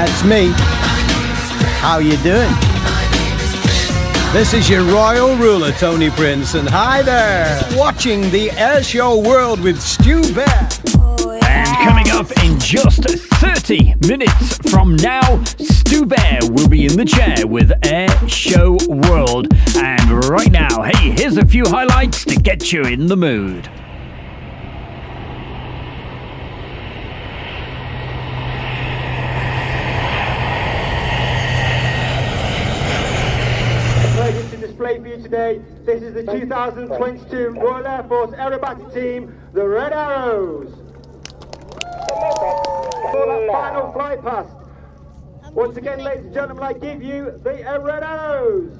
That's me. How you doing? This is your royal ruler, Tony Prince, and hi there! Watching the Airshow World with Stu Bear. And coming up in just 30 minutes from now, Stu Bear will be in the chair with Airshow World. And right now, hey, here's a few highlights to get you in the mood. Display for you today. This is the 2022 Royal Air Force Aerobatic Team, the Red Arrows. For that final flight past. Once again, ladies and gentlemen, I give you the Red Arrows.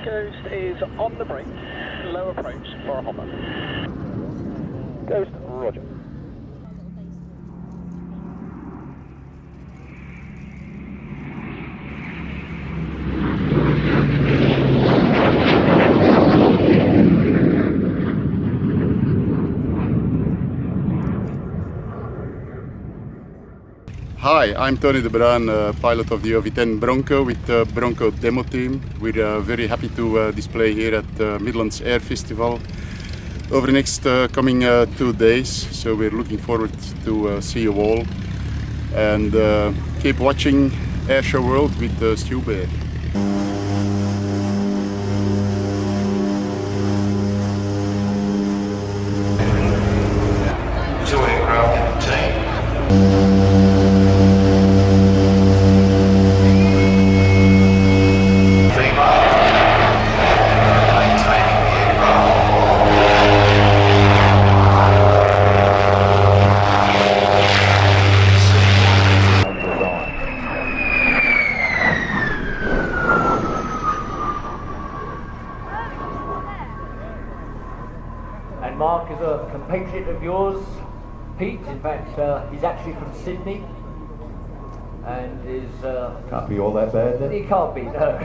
Ghost is on the brake, low approach for a hopper. Ghost, roger. Hi, I'm Tony de Bruin, pilot of the OV-10 Bronco with the Bronco demo team. We're very happy to display here at the Midlands Air Festival over the next coming 2 days. So we're looking forward to see you all, and keep watching Airshow World with Stu Bear. And Mark is a compatriot of yours, Pete. In fact, he's actually from Sydney, and is can't be all that bad then. he can't be, no.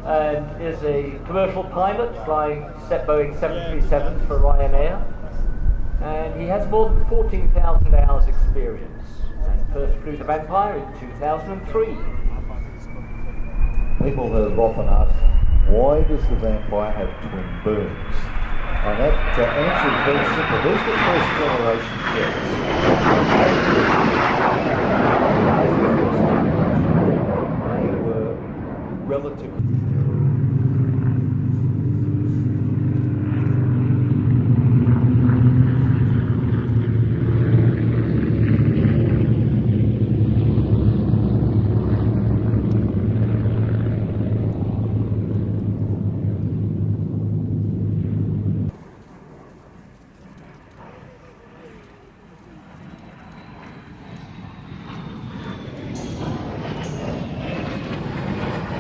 And is a commercial pilot flying Boeing 737s for Ryanair, and he has more than 14,000 hours experience, and first flew the Vampire in 2003. People have often asked, why does the Vampire have twin booms? And that answer is very simple. These were first generation jets. They were relatively...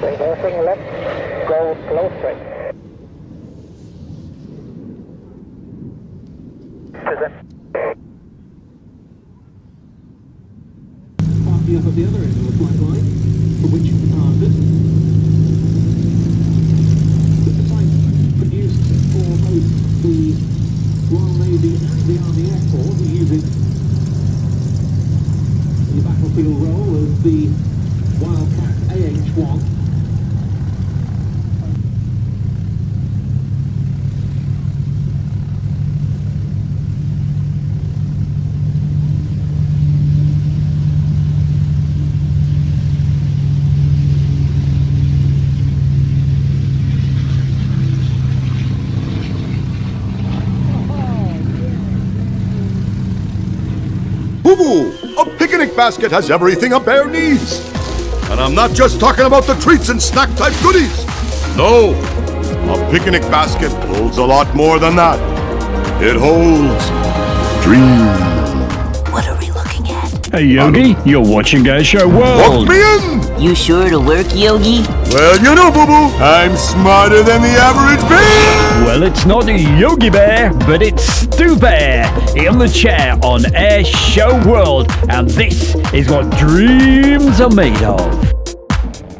Reversing left, go slow straight. Parking up at the other end of the flight line, from which you departed. The type produced for both the Royal Navy and the Army Air Corps who use it in the battlefield role of the Wildcat AH-1. boo-boo! A picnic basket has everything a bear needs. And I'm not just talking about the treats and snack-type goodies. No, a picnic basket holds a lot more than that. It holds dreams. What are we looking at? Hey Yogi, you're watching Airshow World. Look me in! You sure it'll work, Yogi? Well, you know, boo-boo, I'm smarter than the average bear! Well, it's not Yogi Bear, but it's Stu Bear in the chair on Airshow World, and this is what dreams are made of.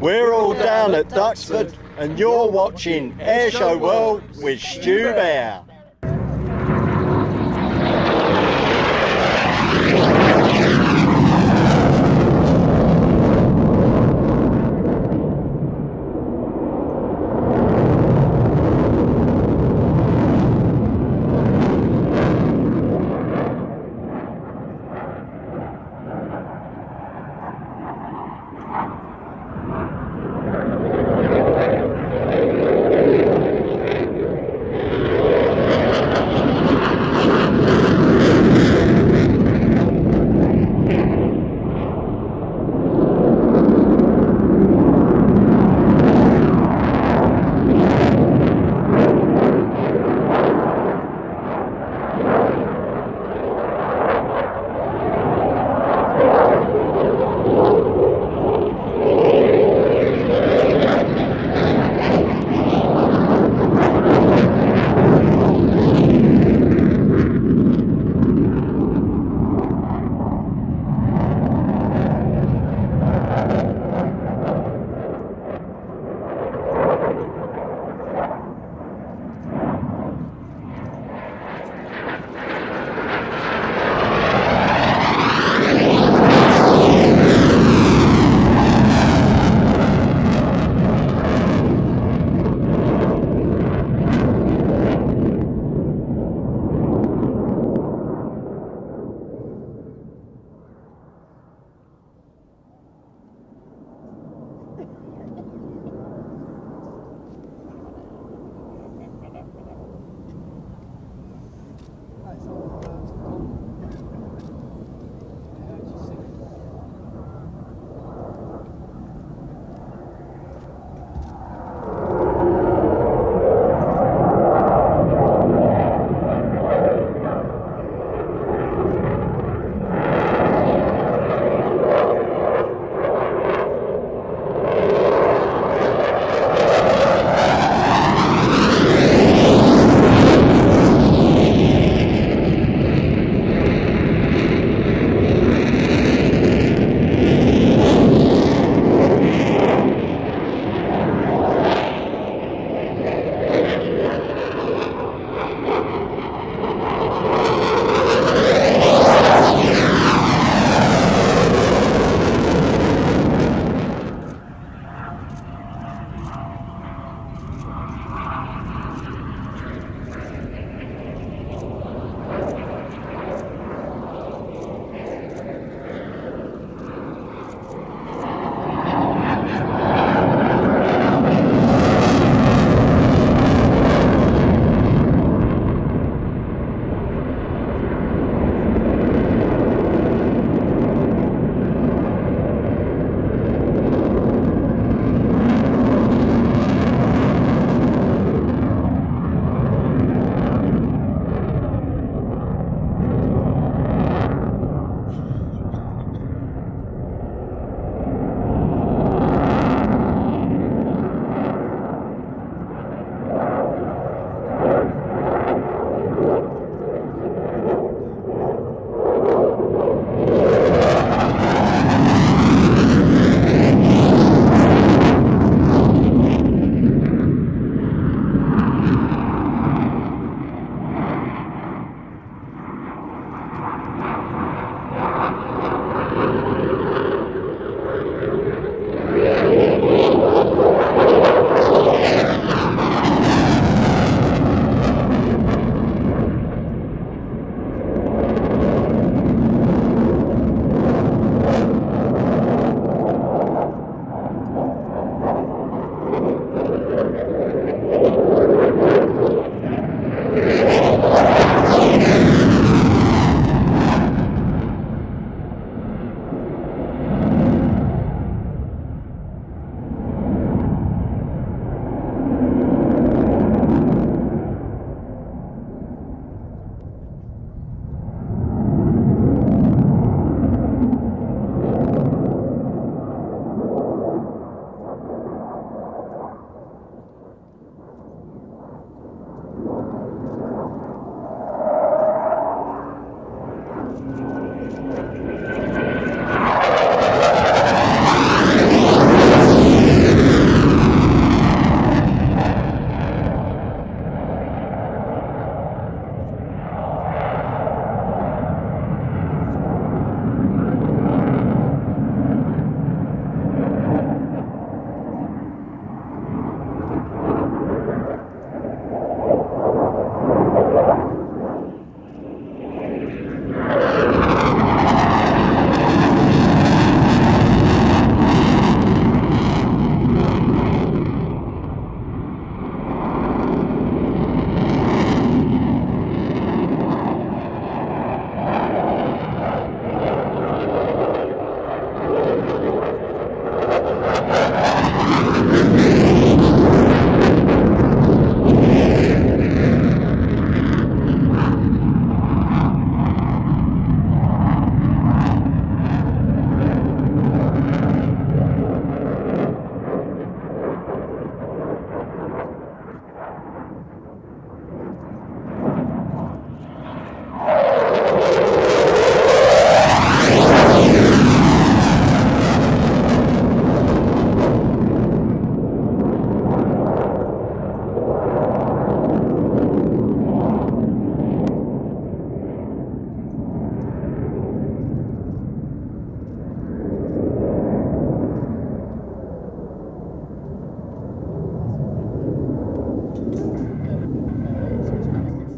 We're all down at Duxford, and you're watching Airshow World with Stu Bear.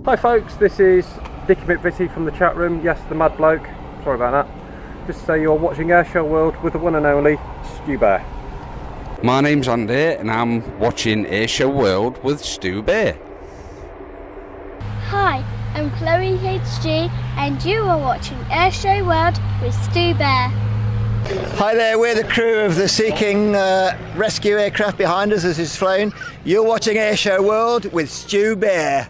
Hi folks, this is Dicky McVitie from the chat room. Yes, the mad bloke. Sorry about that. Just to say you're watching Airshow World with the one and only Stu Bear. My name's Andy and I'm watching Airshow World with Stu Bear. Hi, I'm Chloe HG and you are watching Airshow World with Stu Bear. Hi there, we're the crew of the Sea King rescue aircraft behind us as it's flown. You're watching Airshow World with Stu Bear.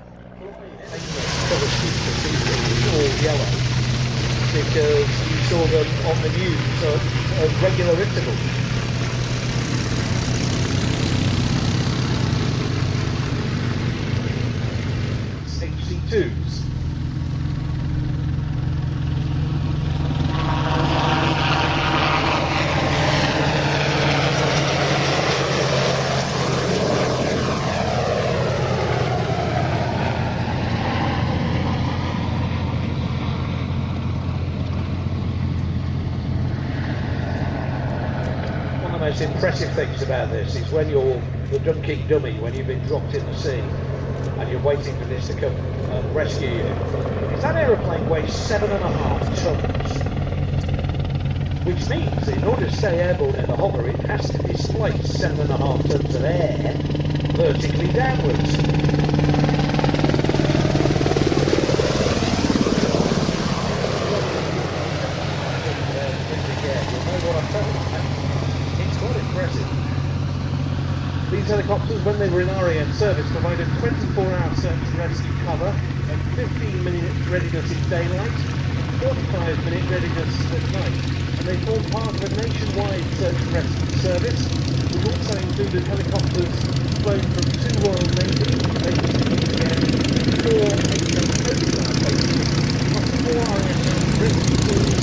All yellow because you saw them on the news at regular intervals. HC2s. The most impressive things about this is when you're the dunking dummy, when you've been dropped in the sea and you're waiting for this to come and rescue you, is that aeroplane weighs 7.5 tons, which means in order to stay airborne in the hover it has to displace 7.5 tons of air vertically downwards. These helicopters, when they were in RAF service, provided 24-hour search and rescue cover and 15-minute readiness in daylight, 45-minute readiness at night. And they form part of a nationwide search and rescue service, which also included helicopters flown from 2 Royal Navy bases again, 4 HM Coast Guard bases, plus 4 RAF rescue teams,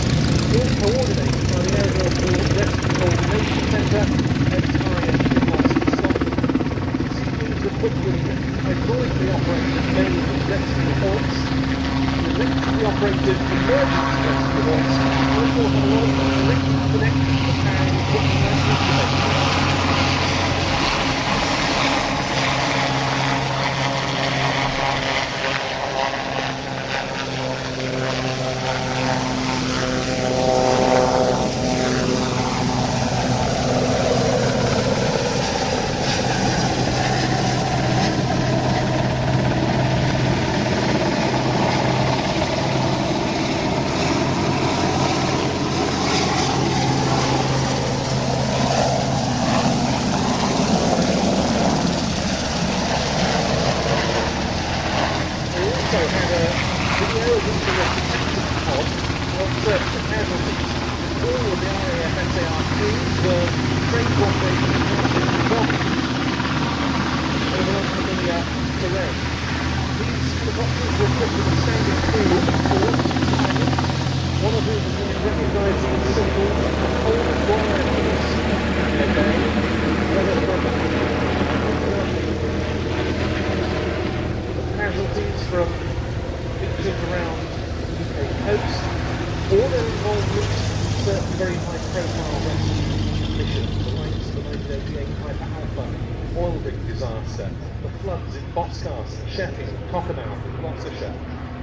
all coordinated by the Airborne Rescue Coordination Centre and RAF equipped with hydraulically operated main rescue hoists, electrically operated emergency rescue hoists, and also have a lot of electric connections to powering equipment and incubators.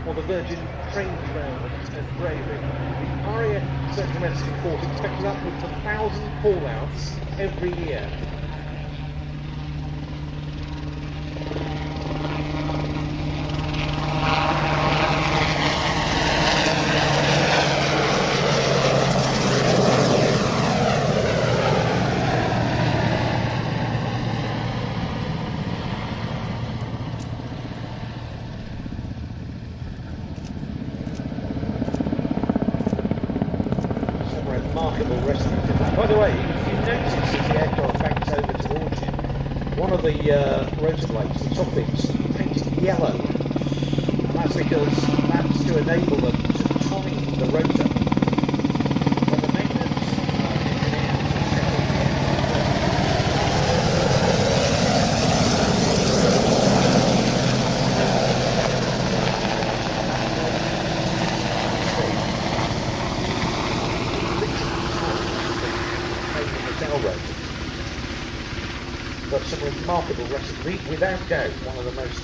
Or the Virgin train ground and Braving. The RAF Search and Rescue Force expected upwards of 1,000 call-outs every year. By the way, if you notice as the aircraft banks over towards you, one of the rotor blades, the top bits, painted yellow. And that's because that's to enable them to time the rotor. When the maintenance but some remarkable recipes, without doubt one of the most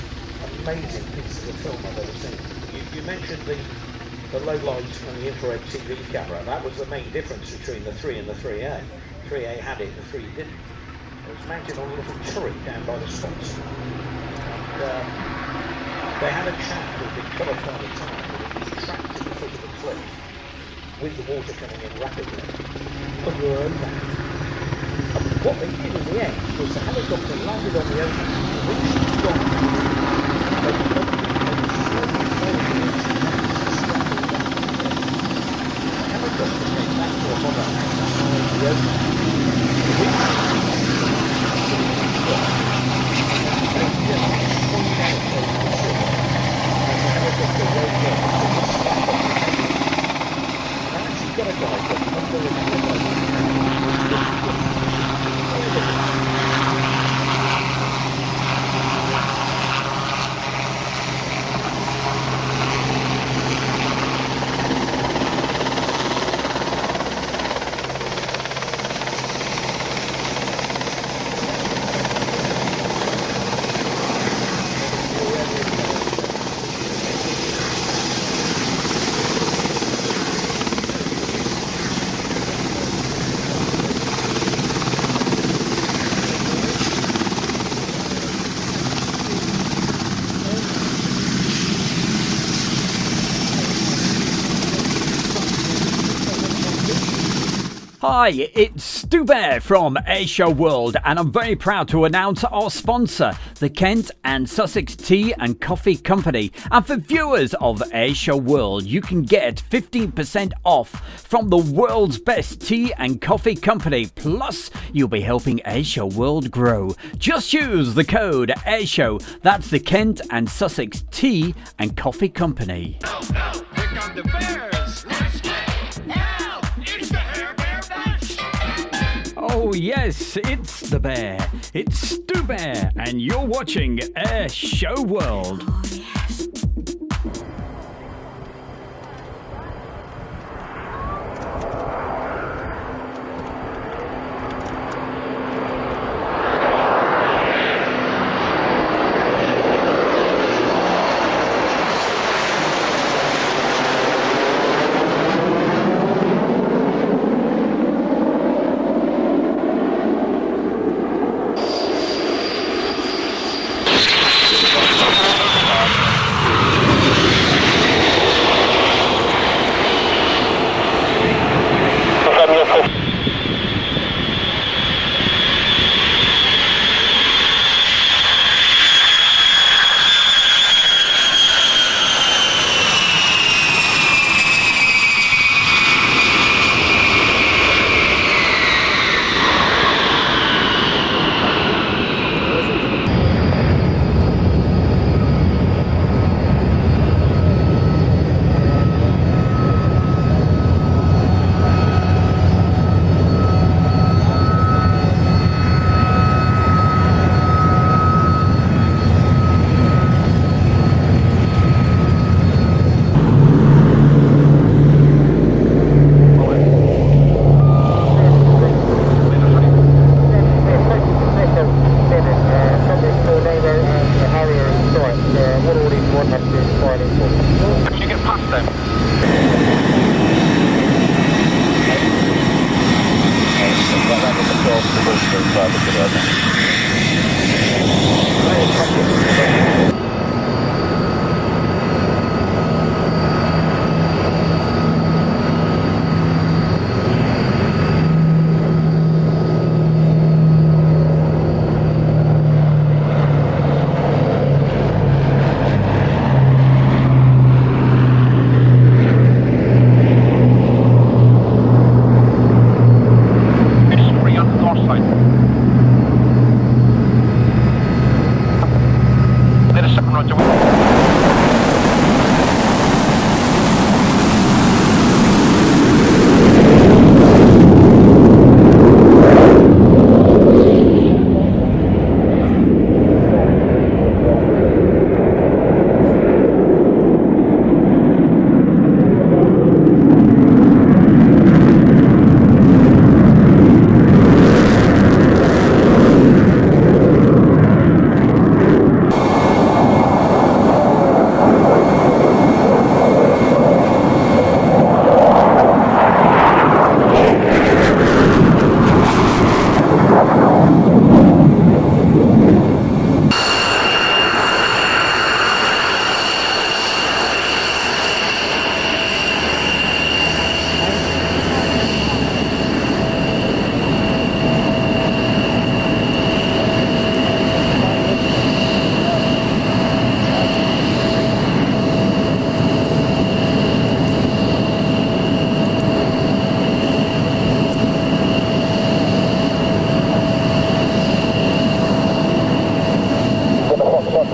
amazing pieces of film I've ever seen. You mentioned the low lights from the infrared TV camera. That was the main difference between the 3 and the 3A. 3A had it, the 3 didn't. It was mounted on a little turret down by the spots. And they had a chap who had been cut off by the time, but he was trapped at the foot of the cliff with the water coming in rapidly under her own back. And what they did in the end was the helicopter landed on the ocean, reached the dock, Hi, it's Stu Bear from Airshow World, and I'm very proud to announce our sponsor, the Kent and Sussex Tea and Coffee Company. And for viewers of Airshow World, you can get 15% off from the world's best tea and coffee company. Plus, you'll be helping Airshow World grow. Just use the code Airshow. That's the Kent and Sussex Tea and Coffee Company. Here come the bears. Let's get now. It's the Hair Bear Bash. Oh yes, it's the bear. It's Stu Bear, and you're watching Airshow World.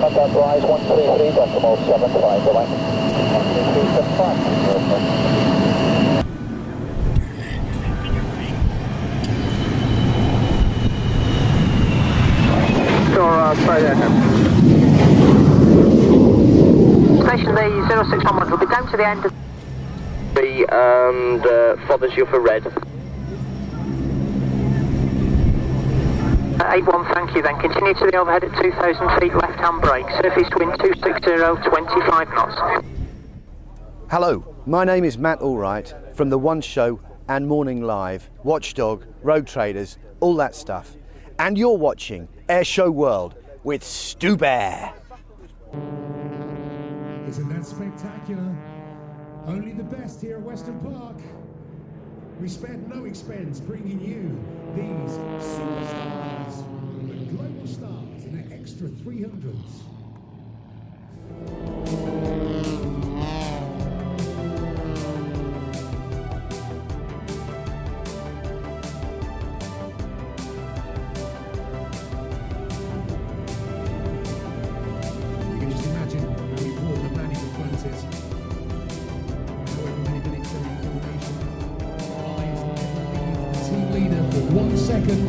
Contact rise 133.75, bye-bye. 133.75. Station the 0611 will be down to the end of and follows you for red. 81, thank you then. Continue to the overhead at 2,000 feet, left hand brake. Surface wind 260, 25 knots. Hello, my name is Matt Allwright from The One Show and Morning Live, Watchdog, Road Traders, all that stuff. And you're watching Airshow World with Stu Bear. Isn't that spectacular? Only the best here at Western Park. We spared no expense bringing you these superstars, the global stars in their extra 300s. You can just imagine how important the man in the front is. However many minutes there in formation, eyes never leave the team leader for 1 second.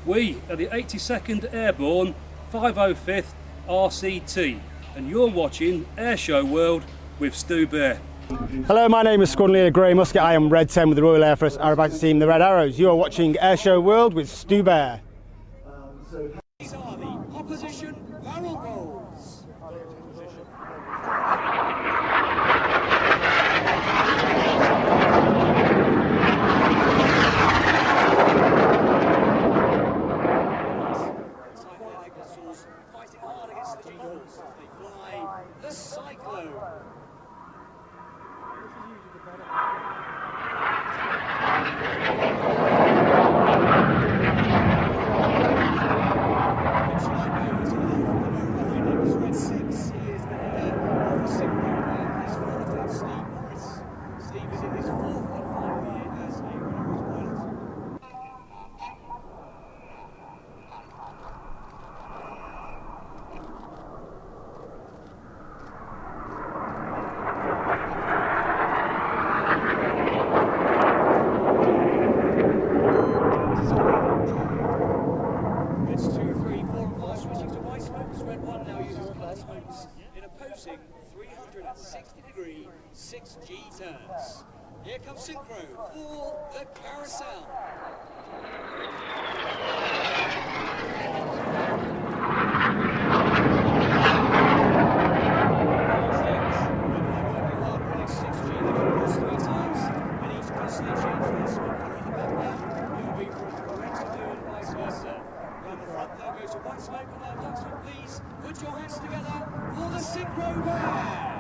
We are the 82nd Airborne 505th RCT and you're watching Airshow World with Stu Bear. Hello, my name is Squadron Leader Grey Musket. I am Red 10 with the Royal Air Force Aerobatic Team, the Red Arrows. You are watching Airshow World with Stu Bear. These are the opposition barrel rolls. Fighting hard against the G-force. They fly the Cyclone. Red 6 is the leader of the Cyclone. His forward Steve Morris. Steve is in his fourth qualifying year as a Red pilot. It's 2, 3, 4 and 5 switching to white smokes. Red 1 now uses black smokes in opposing 360-degree 6G turns. Here comes synchro for the carousel. Please put your hands together for the synchro bear.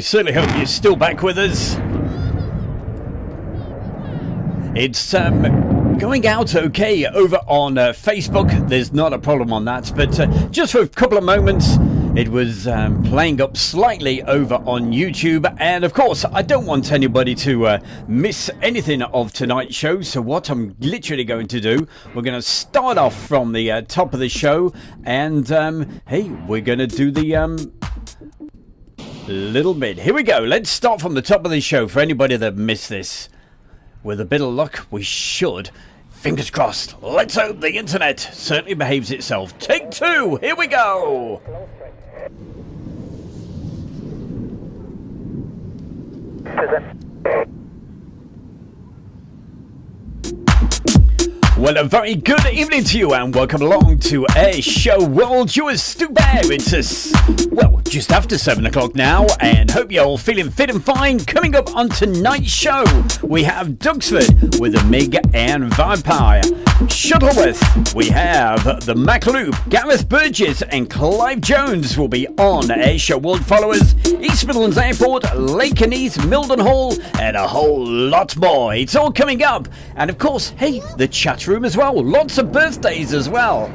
certainly hope you're still back with us. It's going out okay over on Facebook. There's not a problem on that, but just for a couple of moments, it was playing up slightly over on YouTube. And of course, I don't want anybody to miss anything of tonight's show. So what I'm literally going to do, we're going to start off from the top of the show. And hey, we're going to do the little bit. Here we go. Let's start from the top of the show for anybody that missed this. With a bit of luck, we should. Fingers crossed. Let's hope the internet certainly behaves itself. Take 2. Here we go. Well, a very good evening to you and welcome along to Air Show World. You are Stu Bear. It's well, just after 7 o'clock now, and hope you're all feeling fit and fine. Coming up on tonight's show, we have Duxford with the Mig and Vampire. Shuttleworth, we have the MacLoop, Gareth Burgess and Clive Jones will be on Air Show World followers, East Midlands Airport, Lakenheath, Mildenhall, and a whole lot more. It's all coming up. And of course, hey, the chat room as well. Lots of birthdays as well.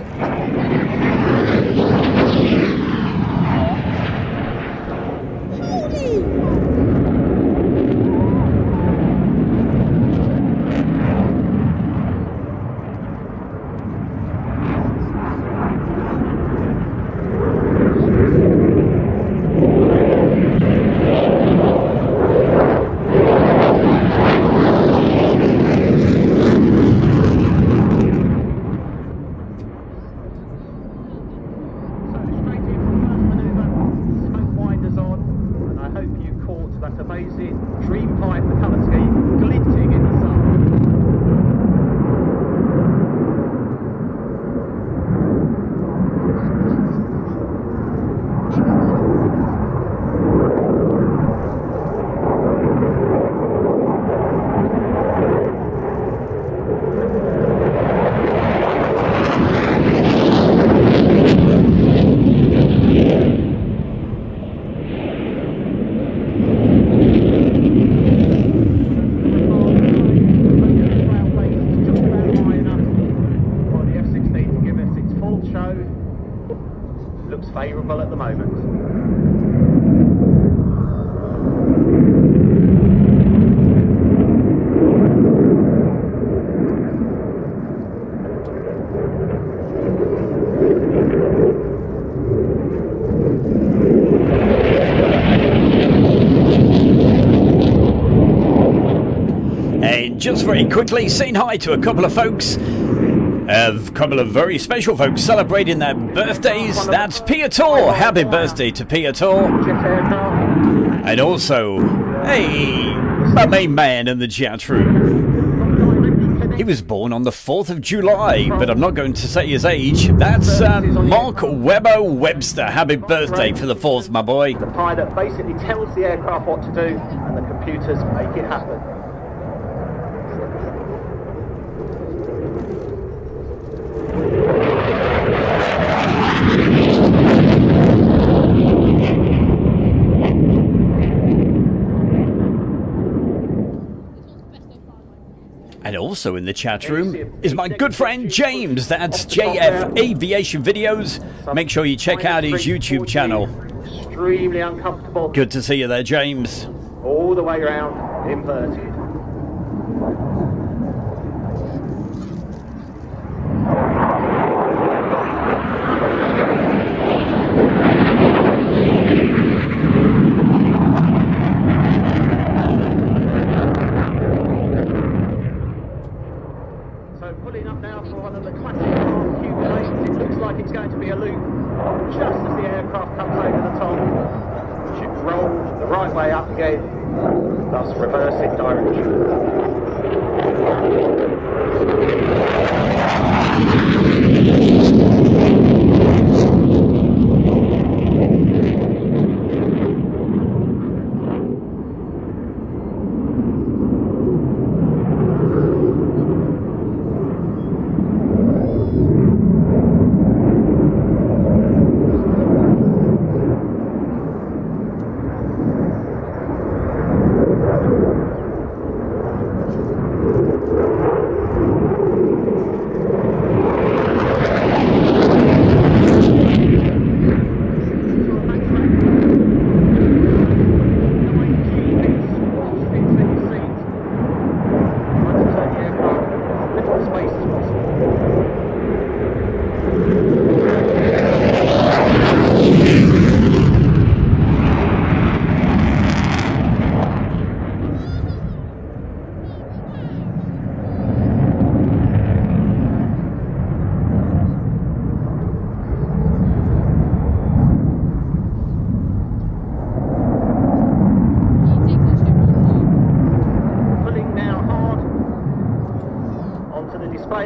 Just very quickly, saying hi to a couple of folks, a couple of very special folks celebrating their birthdays. That's Piator. Happy birthday to Piator. And also, hey, my main man in the chat room. He was born on the 4th of July, but I'm not going to say his age. That's Mark Webbo Webster. Happy birthday for the 4th, my boy. The pilot basically tells the aircraft what to do, and the computers make it happen. And also in the chat room is my good friend James. That's JF Aviation Videos. Make sure you check out his YouTube channel. Extremely uncomfortable. Good to see you there, James. All the way around, inverted. Thus reversing direction.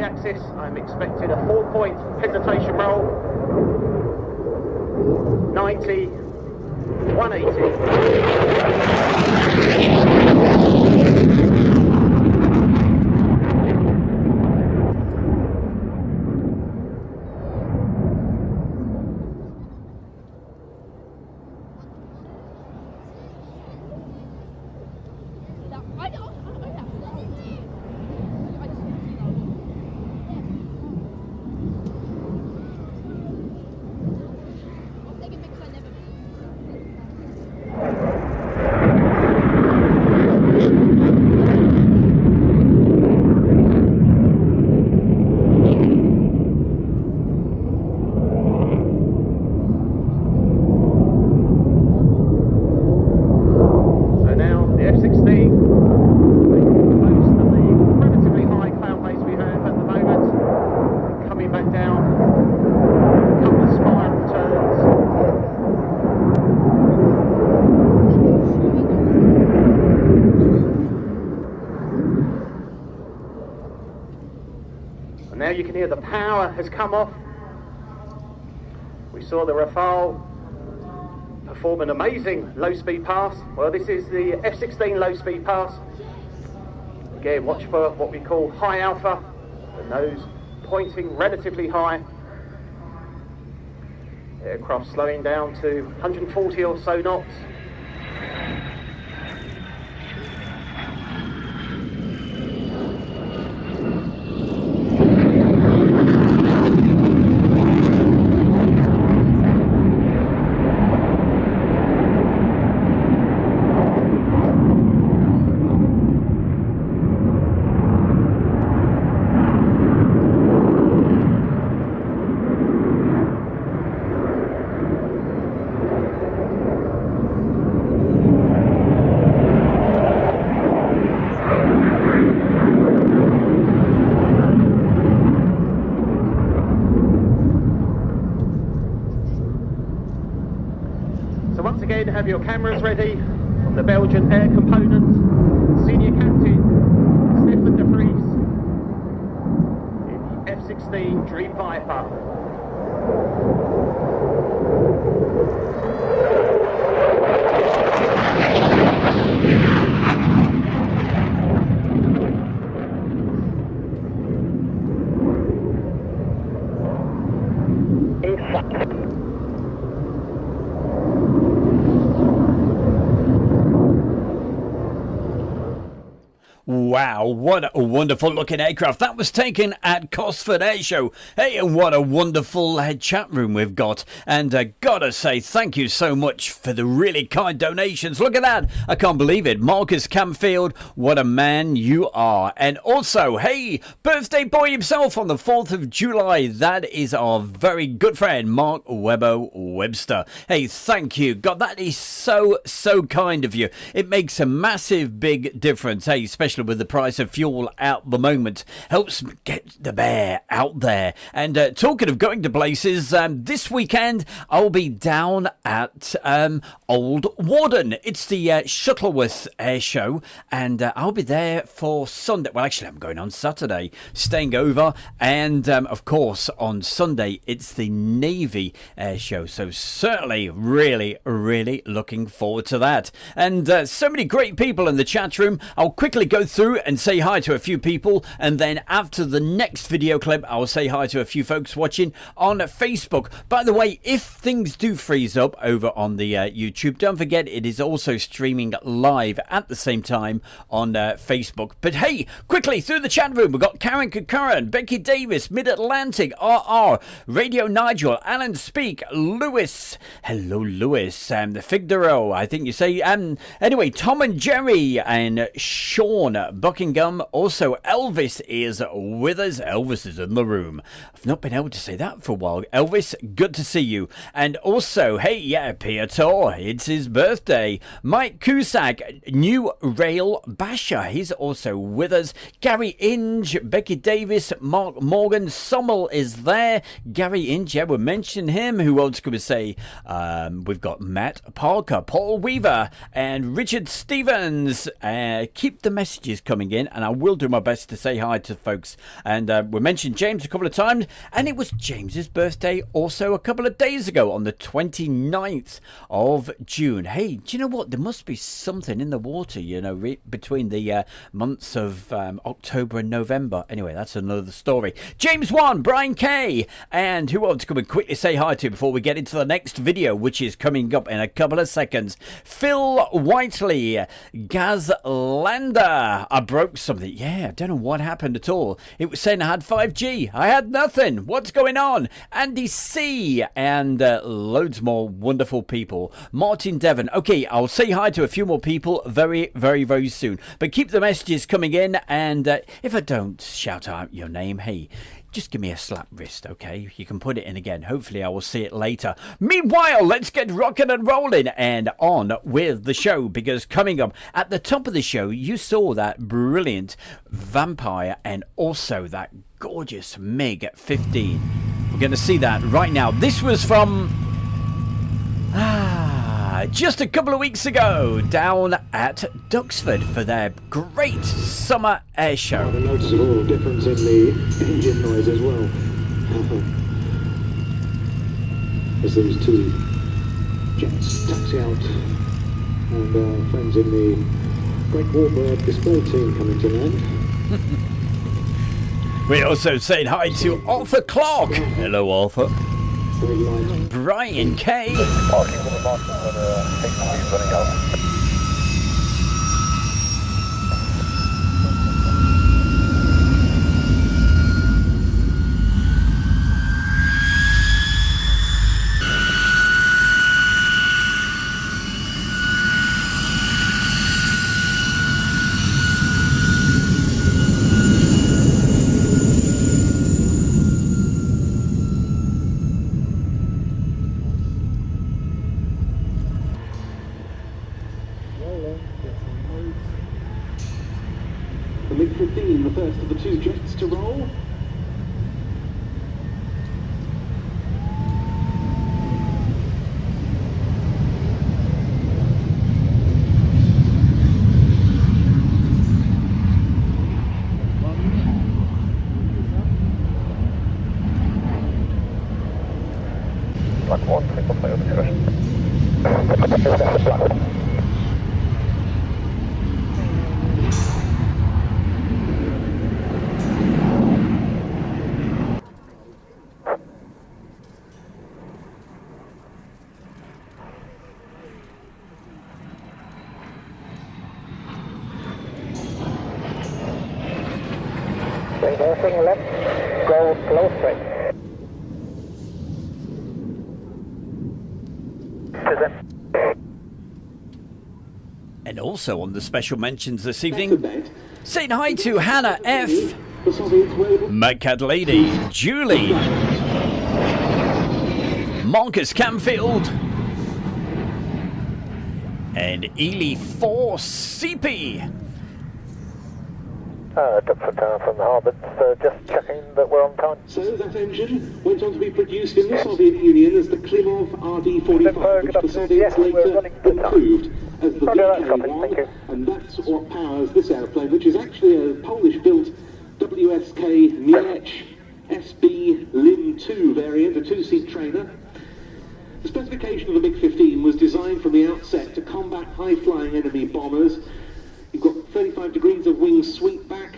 y-axis, I'm expecting a 4-point hesitation roll. 90, 180. You can hear the power has come off. We saw the Rafale perform an amazing low-speed pass. Well, this is the F-16 low-speed pass. Again, watch for what we call high alpha, the nose pointing relatively high. Aircraft slowing down to 140 or so knots. Have your cameras ready on the Belgian air component. Senior Captain Stefan de Vries in the F-16 Dream Viper. Wow, what a wonderful looking aircraft. That was taken at Cosford Air Show. Hey, and what a wonderful chat room we've got. And gotta say, thank you so much for the really kind donations. Look at that. I can't believe it. Marcus Camfield, what a man you are. And also, hey, birthday boy himself on the 4th of July. That is our very good friend, Mark Webbo Webster. Hey, thank you. God, that is so kind of you. It makes a massive big difference, hey, especially with the price of fuel at the moment. Helps get the bear out there. And talking of going to places, this weekend I'll be down at Old Warden. It's the Shuttleworth Air Show, and I'll be there for Sunday. Well, actually, I'm going on Saturday, staying over, and of course on Sunday it's the Navy Air Show. So certainly, really looking forward to that. And so many great people in the chat room. I'll quickly go through and say hi to a few people, and then after the next video clip I'll say hi to a few folks watching on Facebook. By the way, if things do freeze up over on the YouTube, don't forget it is also streaming live at the same time on Facebook. But hey, quickly through the chat room, we've got Karen Kukuran, Becky Davis, Mid-Atlantic, RR, Radio Nigel, Alan Speak, Lewis, hello Lewis, the Figdero, I think you say, anyway, Tom and Jerry, and Sean Buckingham. Also, Elvis is with us. Elvis is in the room. I've not been able to say that for a while. Elvis, good to see you. And also, hey, yeah, Piotr, it's his birthday. Mike Cusack, New Rail Basher, he's also with us. Gary Inge, Becky Davis, Mark Morgan, Sommel is there. Gary Inge, yeah, we'll mention him. Who else could we say? We've got Matt Parker, Paul Weaver, and Richard Stevens. Keep the message messages coming in, and I will do my best to say hi to folks. And we mentioned James a couple of times, and it was James's birthday also a couple of days ago on the 29th of June. Hey, do you know what? There must be something in the water, you know, between the months of October and November. Anyway, that's another story. James 1, Brian K, and who else can we quickly say hi to before we get into the next video, which is coming up in a couple of seconds. Phil Whiteley, Gaz Lander. I broke something. Yeah, I don't know what happened at all. It was saying I had 5G. I had nothing. What's going on? Andy C, and loads more wonderful people. Martin Devon. Okay, I'll say hi to a few more people very, very, very soon. But keep the messages coming in, and if I don't shout out your name, hey, just give me a slap wrist, okay? You can put it in again. Hopefully I will see it later. Meanwhile, let's get rocking and rolling and on with the show, because coming up at the top of the show, you saw that brilliant Vampire and also that gorgeous Mig-15. We're going to see that right now. This was from just a couple of weeks ago down at Duxford for their great summer air show. A noticeable difference in the engine noise as well. As these two jets taxi out, and friends in the Great Warbird display team coming to land. We also said hi to Arthur Clark. Hello, Arthur. Brian K. The Mig-15, the first of the two jets to roll. Black 1, triple play over the Reversing left, go slow straight. And also on the special mentions this evening, saying hi to Hannah F, Matt Cat Lady, Julie, Marcus Camfield, and Ely Force CP. Duxford Tower from the harbour, just checking that we're on time. So that engine went on to be produced in the Soviet Union as the Klimov RD-45, which the Soviets later improved as the VK-1, and that's what powers this aeroplane, which is actually a Polish-built WSK Mielec SB Lim 2 variant, a two-seat trainer. The specification of the MiG-15 was designed from the outset to combat high-flying enemy bombers. You've got 35 degrees of wing sweep back,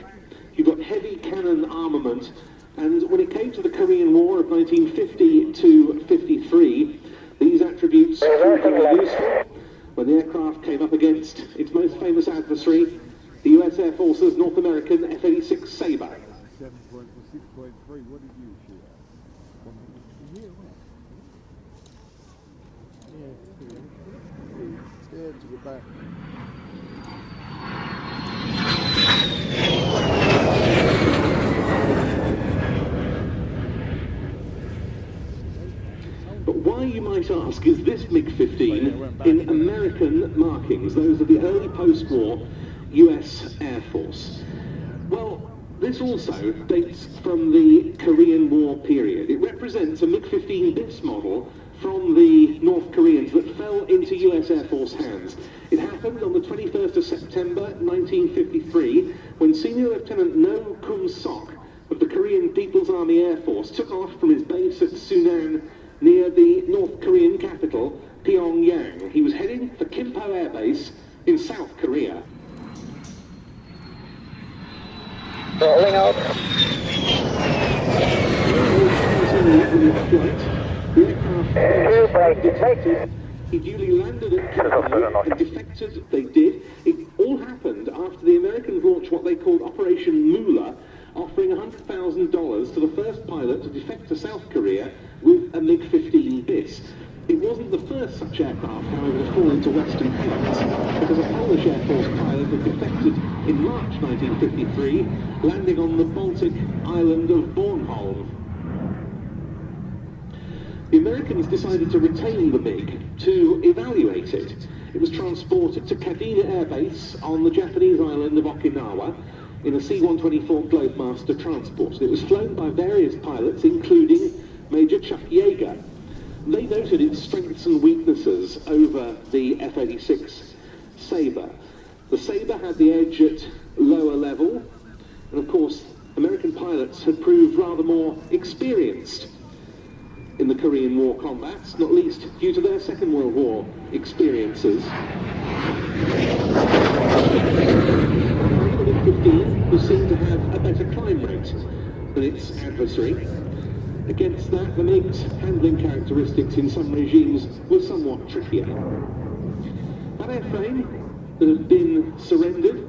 you've got heavy cannon armament, and when it came to the Korean War of 1950 to 53, these attributes proved very useful when the aircraft came up against its most famous adversary, the US Air Force's North American F-86 Sabre. 7.6.3, what did you shoot? Yeah, to the back. But why, you might ask, is this MiG-15 in American markings, those of the early post-war US Air Force? Well, this also dates from the Korean War period. It represents a MiG-15 BIS model from the North Koreans that fell into US Air Force hands. It happened on the 21st of September 1953 when Senior Lieutenant No Kum-sok of the Korean People's Army Air Force took off from his base at Sunan near the North Korean capital, Pyongyang. He was heading for Kimpo Air Base in South Korea. Rolling out. The aircraft detected. He duly landed at Kimpo and defected. They did. It all happened after the Americans launched what they called Operation Moolah, offering $100,000 to the first pilot to defect to South Korea with a Mig-15 bis. It wasn't the first such aircraft, however, to fall into Western hands, because a Polish Air Force pilot had defected in March 1953, landing on the Baltic island of Bornholm. The Americans decided to retain the MiG to evaluate it. It was transported to Kadena Air Base on the Japanese island of Okinawa in a C-124 Globemaster transport. It was flown by various pilots, including Major Chuck Yeager. They noted its strengths and weaknesses over the F-86 Sabre. The Sabre had the edge at lower level, and of course, American pilots had proved rather more experienced in the Korean War combats, not least due to their Second World War experiences. The Mig-15 was seen to have a better climb rate than its adversary. Against that, the MiG's handling characteristics in some regimes were somewhat trickier. That airframe that had been surrendered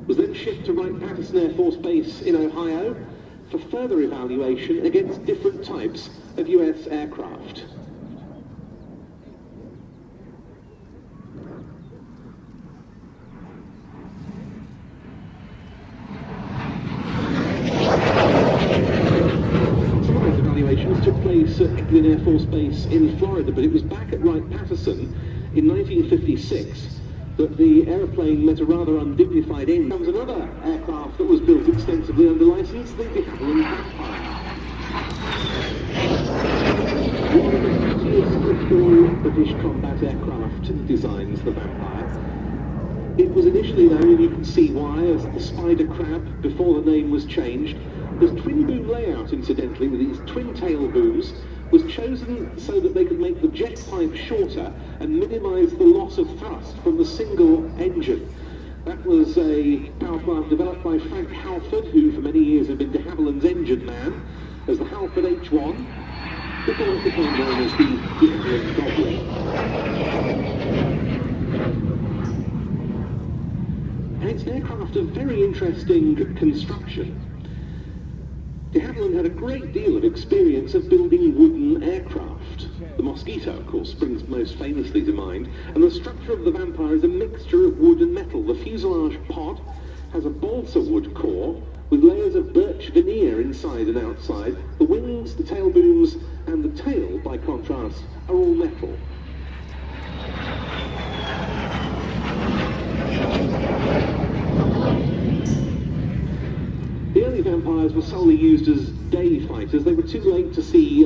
was then shipped to Wright-Patterson Air Force Base in Ohio for further evaluation against different types of US aircraft. Evaluations took place at Edwardian Air Force Base in Florida, but it was back at Wright-Patterson in 1956 that the aeroplane met a rather undignified end. There was another aircraft that was built extensively under license, the de Havilland Vampire. One of the prettiest of all British combat aircraft designs, the Vampire. It was initially known, and you can see why, as the Spider Crab before the name was changed. The twin boom layout, incidentally, with these twin tail booms, was chosen so that they could make the jet pipe shorter and minimise the loss of thrust from the single engine. That was a power plant developed by Frank Halford, who for many years had been de Havilland's engine man, as the Halford H1, before it became known as the de Havilland Goblin. And it's an aircraft of very interesting construction. De Havilland had a great deal of experience of building wooden aircraft. The Mosquito, of course, springs most famously to mind, and the structure of the Vampire is a mixture of wood and metal. The fuselage pod has a balsa wood core with layers of birch veneer inside and outside. The wings, the tail booms, and the tail, by contrast, are all metal. The early Vampires were solely used as day fighters. They were too late to see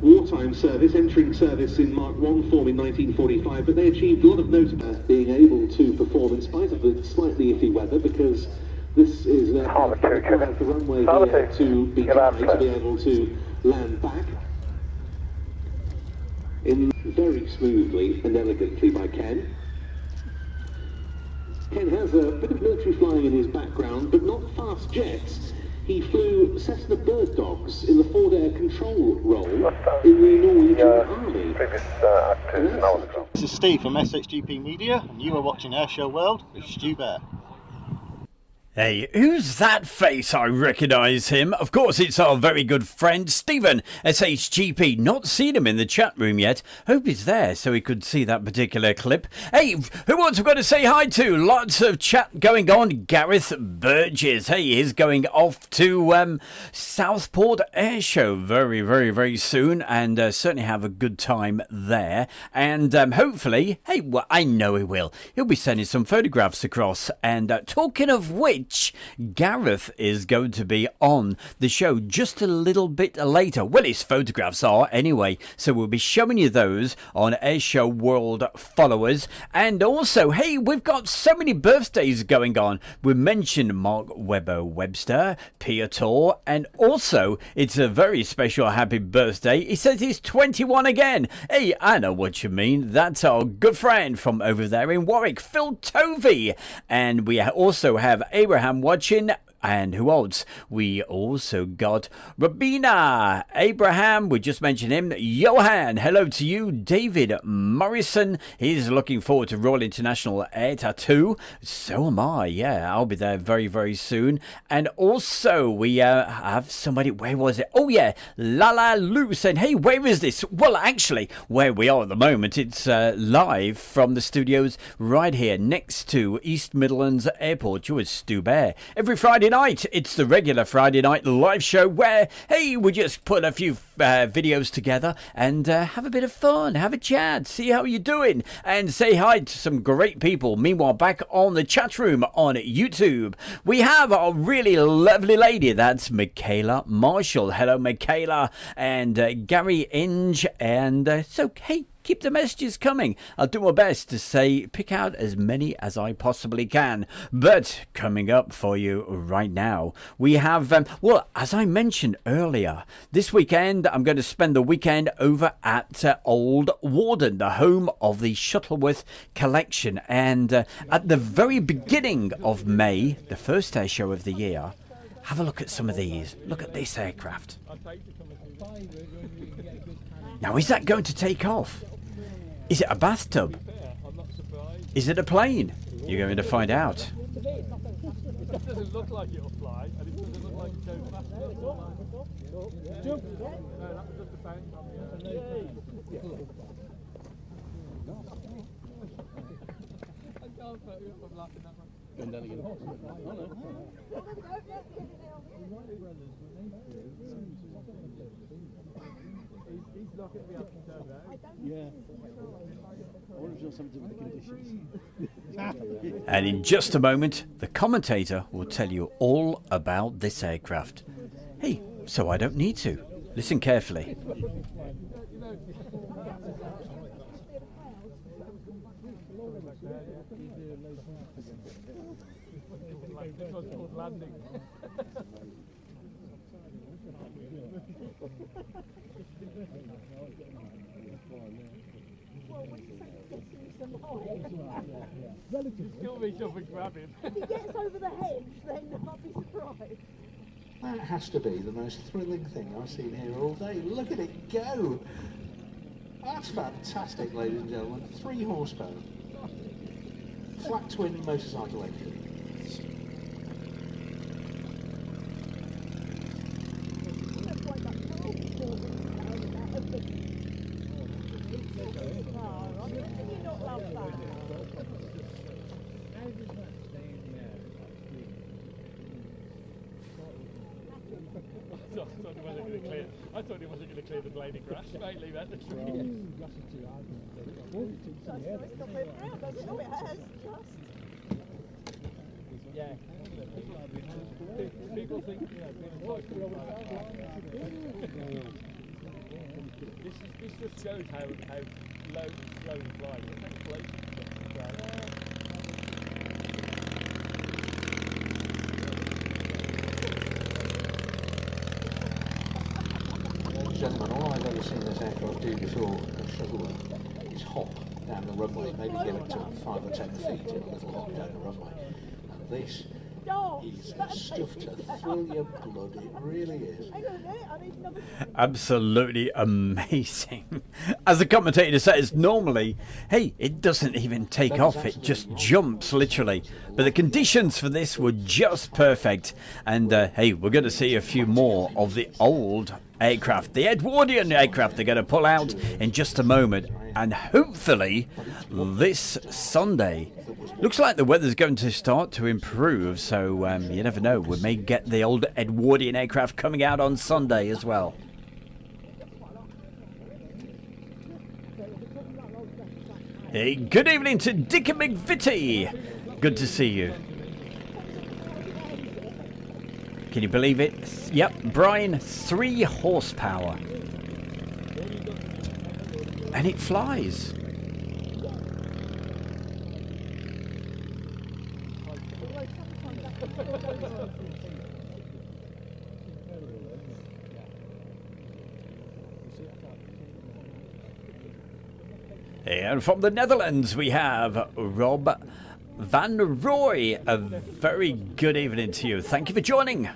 wartime service, entering service in Mark I form in 1945, but they achieved a lot of notable being able to perform in spite of the slightly iffy weather, because this is an aircraft that requires the runway here to be dry to be able to land back in very smoothly and elegantly by Ken. Ken has a bit of military flying in his background, but not fast jets. He flew Cessna Bird Dogs in the forward air control role in the Norwegian Army. This is Steve from SHGP Media, and you are watching Airshow World with Stu Bear. Hey, who's that face? I recognise him. Of course, it's our very good friend, Stephen, SHGP. Not seen him in the chat room yet. Hope he's there so he could see that particular clip. Hey, who else we've got to say hi to? Lots of chat going on. Gareth Burgess. Hey, he's going off to Southport Airshow very, very, very soon, and certainly have a good time there. And hopefully, hey, well, I know he will. He'll be sending some photographs across. And talking of which, which Gareth is going to be on the show just a little bit later. Well, his photographs are anyway, so we'll be showing you those on Airshow World followers. And also, hey, we've got so many birthdays going on. We mentioned Mark Webster, Piotr, and also it's a very special happy birthday. He says he's 21 again. Hey, I know what you mean. That's our good friend from over there in Warwick, Phil Tovey. And we also have Abraham watching. And who else? We also got Rabina, Abraham, we just mentioned him, Johan, hello to you, David Morrison, he's looking forward to Royal International Air Tattoo, so am I, yeah, I'll be there very, very soon. And also we have somebody, where was it? Oh yeah, Lala Lou saying, hey, where is this? Well, actually, where we are at the moment, it's live from the studios right here next to East Midlands Airport. You're with Stu Bear. Every Friday night, it's the regular Friday night live show where, hey, we just put a few videos together and have a bit of fun, have a chat, see how you're doing, and say hi to some great people. Meanwhile, back on the chat room on YouTube, we have our really lovely lady. That's Michaela Marshall. Hello, Michaela, and Gary Inge, and so, hey, keep the messages coming. I'll do my best to say, pick out as many as I possibly can. But coming up for you right now, we have, well, as I mentioned earlier, this weekend I'm going to spend the weekend over at Old Warden, the home of the Shuttleworth collection. And at the very beginning of May, the first air show of the year, have a look at some of these. Look at this aircraft. Now, is that going to take off? Is it a bathtub? Is it a plane? You're going to find out. It doesn't look like it'll fly, and it doesn't look like it goes fast enough. Jump! No, that was just a bounce on the I can't put you up, I'm laughing at one. Going down again. He's not going to be able to turn around. Yeah. I wonder if there's something to do with the conditions. And in just a moment, the commentator will tell you all about this aircraft. Hey, so I don't need to. Listen carefully. This one's called landing. Just kill me up and grab him. If he gets over the hedge, then I'll be surprised. That has to be the most thrilling thing I've seen here all day. Look at it go! That's fantastic, ladies and gentlemen. 3 horsepower. Flat twin motorcycle engine. I thought he wasn't going to clear the blading crash. Mate, leave that to tree. Yeah. People think, this just shows how low and slow he flies. Gentlemen, all I've ever seen this aircraft do before at Shuttleworth is hop down the runway, maybe get up to 5 or 10 feet in a little hop down the runway. And this is stuff to thrill your blood, it really is. Absolutely amazing. As the commentator says, normally, hey, it doesn't even take off, it just jumps literally. But the conditions for this were just perfect. And hey, we're going to see a few more of the old aircraft, the Edwardian aircraft they're going to pull out in just a moment, and hopefully this Sunday. Looks like the weather's going to start to improve, so you never know, we may get the old Edwardian aircraft coming out on Sunday as well. Hey, good evening to Dick and Mig-15. Good to see you. Can you believe it? Yep, Brian, 3 horsepower. And it flies. And from the Netherlands, we have Rob Van Roy. A very good evening to you. Thank you for joining.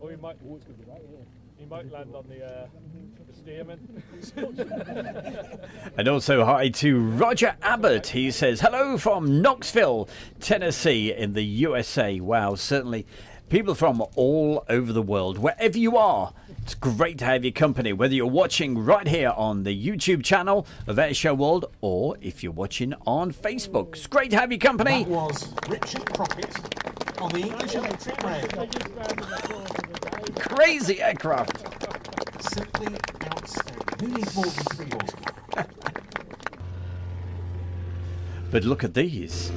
Or he might land on the steerman. And also hi to Roger Abbott. He says, hello from Knoxville, Tennessee in the USA. Wow, certainly people from all over the world, wherever you are. It's great to have your company, whether you're watching right here on the YouTube channel of Airshow World or if you're watching on Facebook. It's great to have your company. That was Richard Crockett on the English Electric Rail. Crazy aircraft. Simply outstanding. Who needs more than 3 horsepower? But look at these.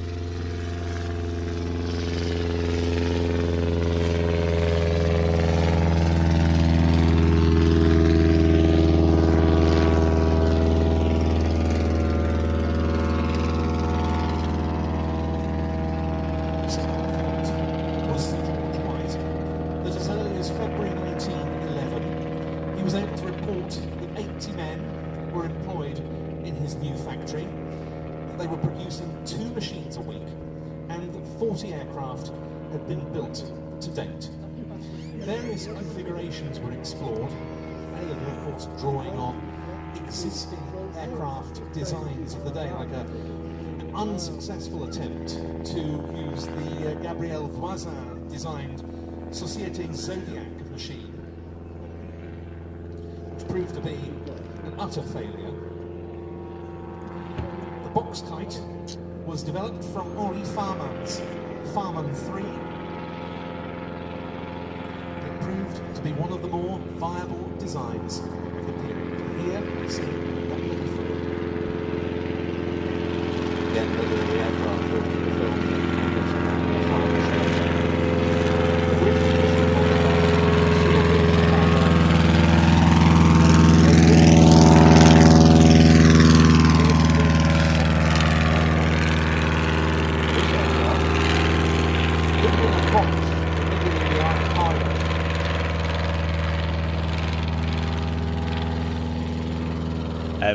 Had been built to date. Various configurations were explored, mainly of course drawing on existing aircraft designs of the day, like an unsuccessful attempt to use the Gabriel Voisin designed Société Zodiac machine, which proved to be an utter failure. The box kite was developed from Henri Farman's Farman 3. It proved to be one of the more viable designs of the period. Here we see that little film. Again, look at the aircraft built for the film.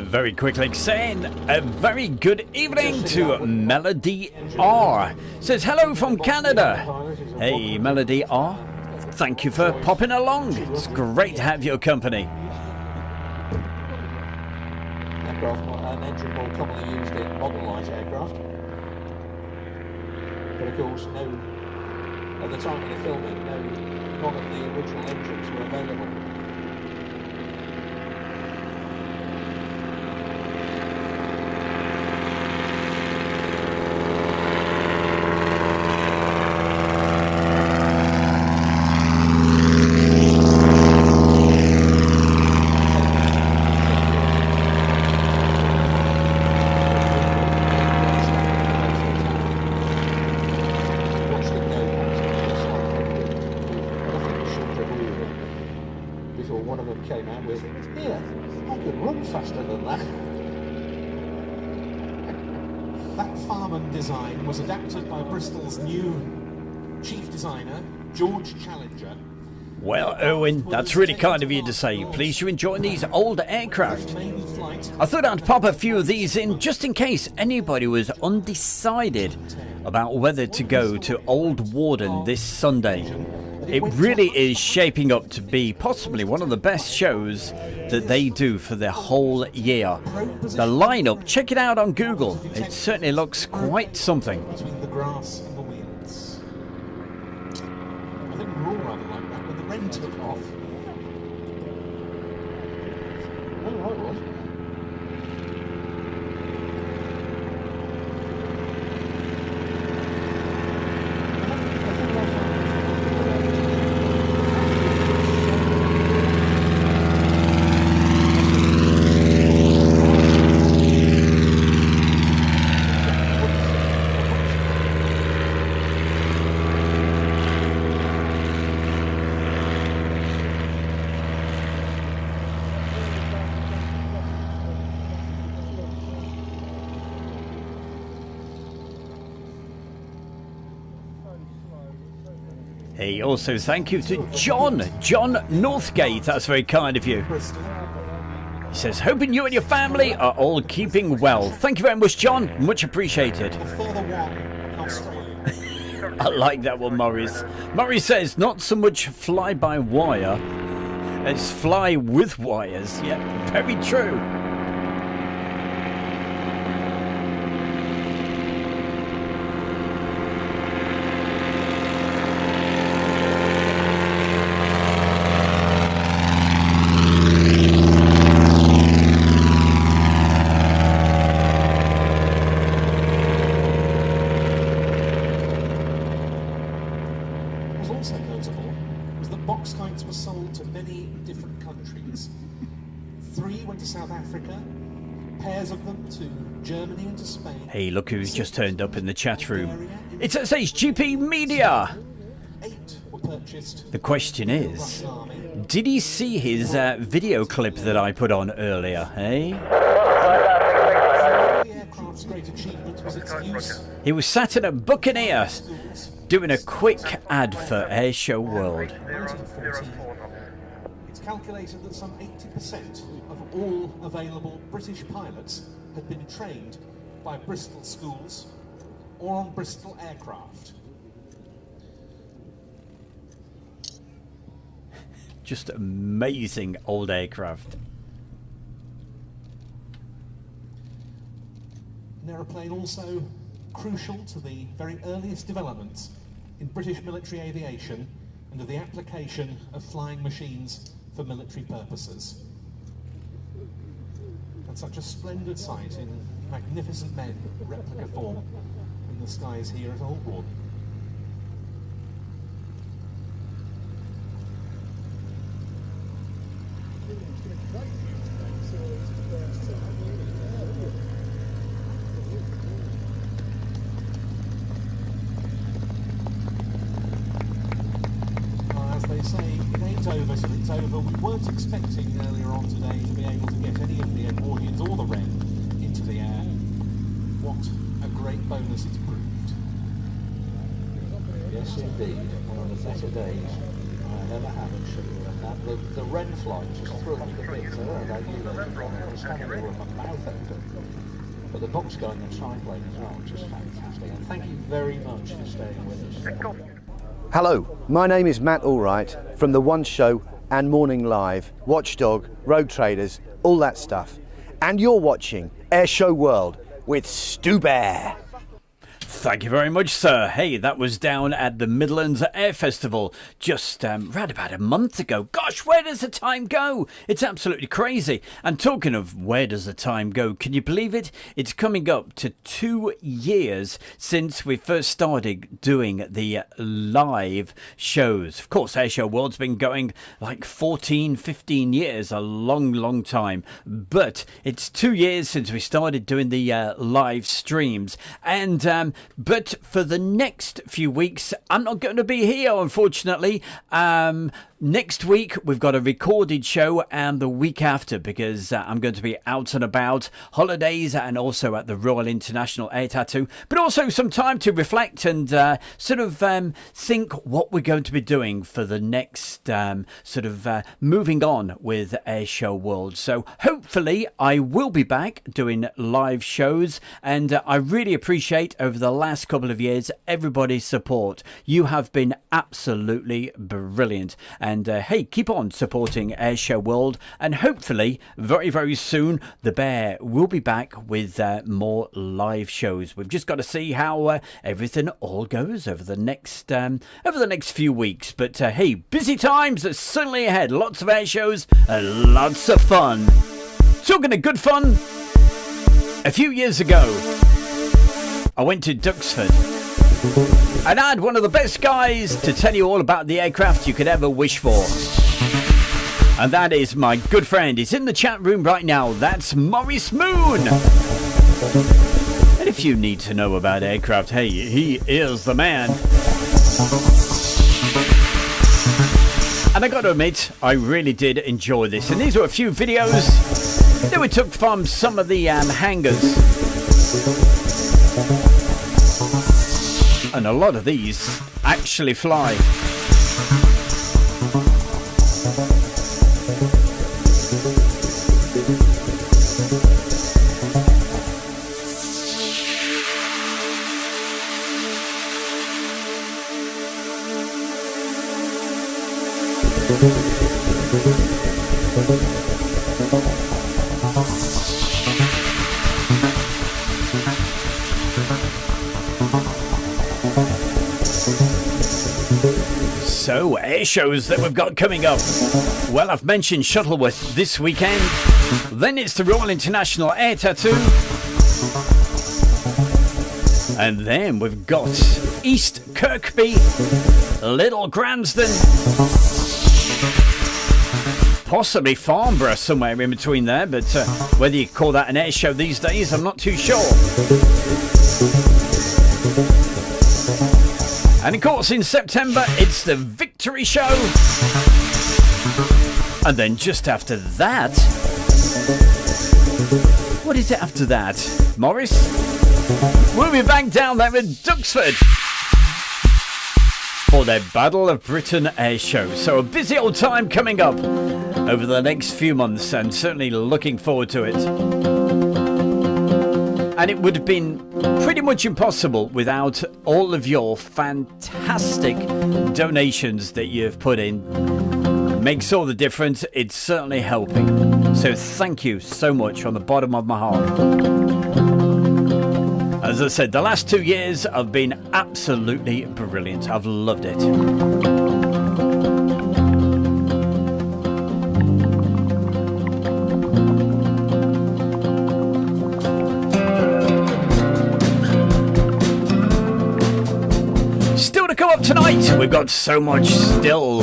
Very quickly saying a very good evening to Melody R. Says hello from Canada. Hey Melody R, thank you for popping along. It's great to have your company. Aircraft, an engine more commonly used in modern light aircraft. But of course, at the time of the filming, none of the original engines were available. Was adapted by Bristol's new chief designer, George Challenger. Well, Owen, that's really kind of you to say. Please you enjoying these old aircraft. I thought I'd pop a few of these in just in case anybody was undecided about whether to go to Old Warden this Sunday. It really is shaping up to be possibly one of the best shows that they do for the whole year. The lineup, check it out on Google. It certainly looks quite something. Between the grass and the wheels. I think we're all rather like that when the rain took off. Oh, right, was. Hey, also thank you to John Northgate. That's very kind of you. He says, hoping you and your family are all keeping well. Thank you very much, John. Much appreciated. I like that one, Maurice. Maurice says, not so much fly-by-wire as fly with wires. Yeah, very true. Hey, look who's just turned up in the chat room. It's SHGP Media! The question is, did he see his video clip that I put on earlier, eh? He was sat in a Buccaneer doing a quick ad for Airshow World. It's calculated that some 80% of all available British pilots had been trained by Bristol schools or on Bristol aircraft. Just amazing old aircraft. An aeroplane also crucial to the very earliest developments in British military aviation and of the application of flying machines for military purposes. And such a splendid sight in magnificent men replica form in the skies here at Holborn. As they say, it ain't over till it's over. We weren't expecting earlier on today to be able to get any of the Edwardians or the Wren into the air. What a great bonus it's proved. Yes, indeed. One of the better days I ever had at Sugar. The Wren flight just thrilled me to bits. I knew that I was standing there with my mouth open. But the box going and triplane as well, just fantastic. And thank you very much for staying with us. Hello, my name is Matt Allwright from The One Show and Morning Live, Watchdog, Road Traders, all that stuff. And you're watching Airshow World with Stu Bear. Thank you very much, sir. Hey, that was down at the Midlands Air Festival just right about a month ago. Gosh, where does the time go? It's absolutely crazy. And talking of where does the time go, can you believe it? It's coming up to 2 years since we first started doing the live shows. Of course, Airshow World's been going like 14, 15 years, a long, long time. But it's 2 years since we started doing the live streams. And but for the next few weeks, I'm not going to be here, unfortunately. Next week, we've got a recorded show, and the week after, because I'm going to be out and about, holidays, and also at the Royal International Air Tattoo, but also some time to reflect and sort of think what we're going to be doing for the next moving on with Airshow World. So hopefully I will be back doing live shows, and I really appreciate over the last couple of years everybody's support. You have been absolutely brilliant. And hey, keep on supporting Airshow World, and hopefully very, very soon the Bear will be back with more live shows. We've just got to see how everything all goes over the next few weeks. But hey, busy times are certainly ahead. Lots of air shows and lots of fun. Talking of good fun, a few years ago I went to Duxford and I had one of the best guys to tell you all about the aircraft you could ever wish for. And that is my good friend. He's in the chat room right now. That's Maurice Moon. And if you need to know about aircraft, hey, he is the man. And I got to admit, I really did enjoy this. And these were a few videos that we took from some of the hangars. And a lot of these actually fly. So, air shows that we've got coming up. Well, I've mentioned Shuttleworth this weekend. Then it's the Royal International Air Tattoo. And then we've got East Kirkby, Little Gransden, possibly Farnborough somewhere in between there, but whether you call that an air show these days, I'm not too sure. And of course in September it's the Victory Show. And then just after that, what is it after that, Morris? We'll be back down there in Duxford for their Battle of Britain air show. So a busy old time coming up over the next few months, and certainly looking forward to it. And it would have been pretty much impossible without all of your fantastic donations that you've put in. Makes all the difference. It's certainly helping. So thank you so much from the bottom of my heart. As I said, the last 2 years have been absolutely brilliant. I've loved it. Still to come up tonight, we've got so much still.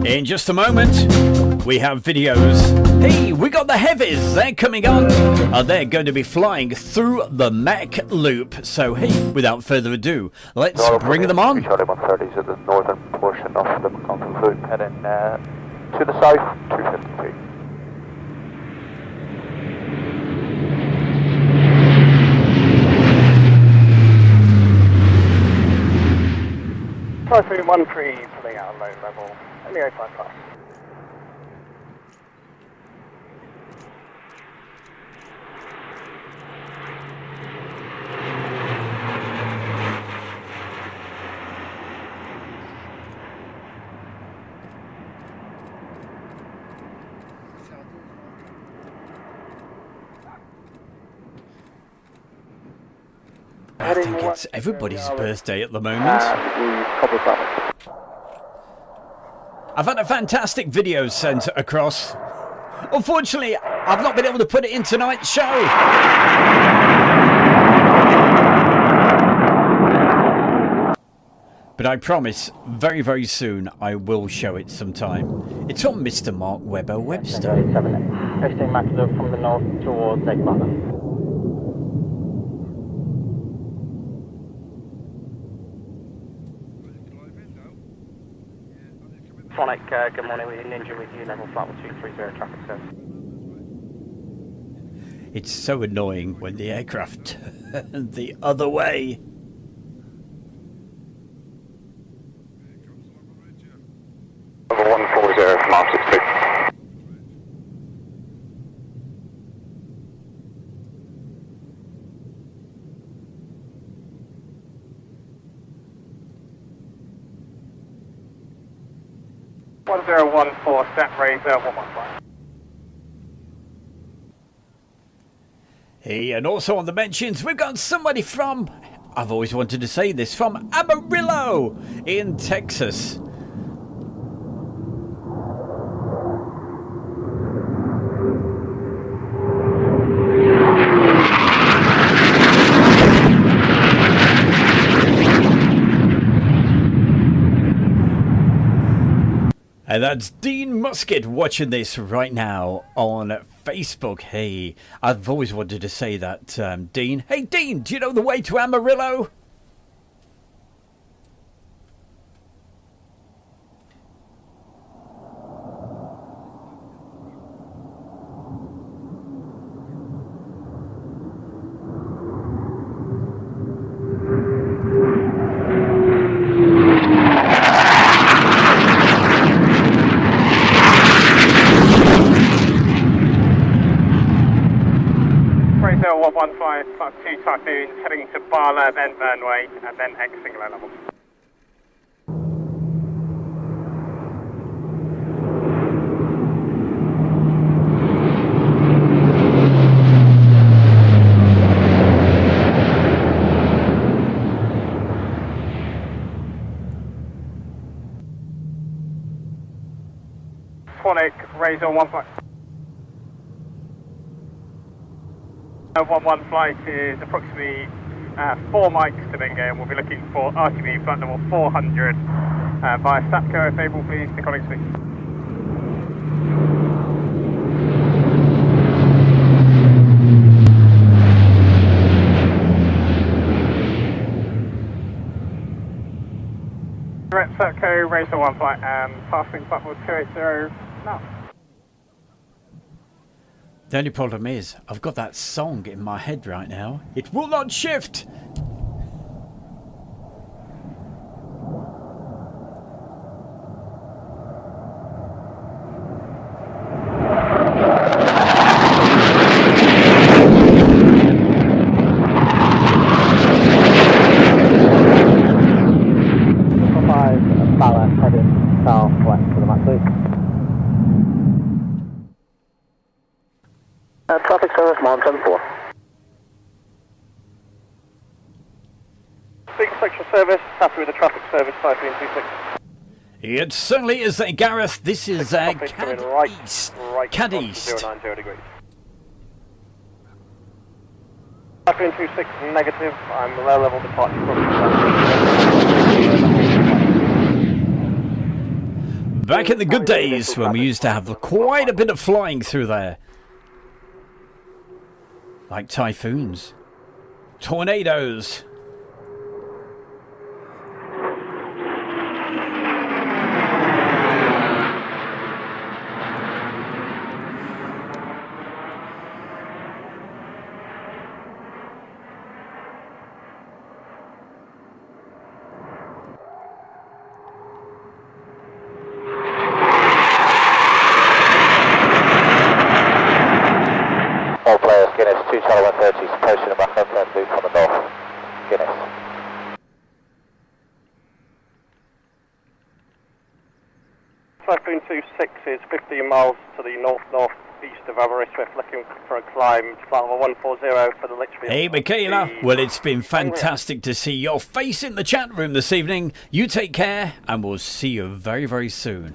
In just a moment, we have videos. Hey, we got the Heavies, they're coming on. They're going to be flying through the Mech Loop. So, hey, without further ado, let's bring them on. Charlie 130 to the northern portion of the McConville Loop, heading to the south, 250 feet. Typhoon 13 pulling out low level, only 85 plus. I think it's everybody's birthday at the moment. I've had a fantastic video sent across. Unfortunately, I've not been able to put it in tonight's show. But I promise, very, very soon, I will show it sometime. It's from Mr. Mark Webber Webster. 15 Mac look from the north towards Egg Button. Sonic, good morning, we're Ninja with you, level flight 230 traffic service. It's so annoying when the aircraft turn the other way. Level 140 from R62. 1014, set Razor 115. Hey, and also on the mentions, we've got somebody from, I've always wanted to say this, from Amarillo in Texas. And that's Dean Musket watching this right now on Facebook. Hey, I've always wanted to say that, Dean. Hey, Dean, do you know the way to Amarillo? Razor 115, Class 2 Typhoon, heading to Barlow, then Burnway, and then exiting low level. Swanwick, Razor 115. 11 flight is approximately 4 mics to Bingo, and we'll be looking for RTB flight level 400 via Sapco, if able, please, to colleague speak. Direct Sapco, Razor 1 flight, and passing platform 280 now. The only problem is, I've got that song in my head right now. It will not shift! Ballot heading southwest for the Mach 2. Traffic service, Mount 74. Big section service, happy with the traffic service, Typhoon 26. It certainly is, Gareth. This is Cad East. Cad East. 090 degrees. Typhoon 26 negative, I'm low level departure from Back in the good days when we used to have quite a bit of flying through there. Like typhoons. Tornadoes. All players, Guinness, 2 Charlie 130, approaching the back up and loop on the north. Guinness. Typhoon 26 is 15 miles to the north-northeast of Aberystwyth, looking for a climb to flight level 140 for the Lichfield. Hey, Michaela. Well, it's been fantastic to see your face in the chat room this evening. You take care, and we'll see you very, very soon.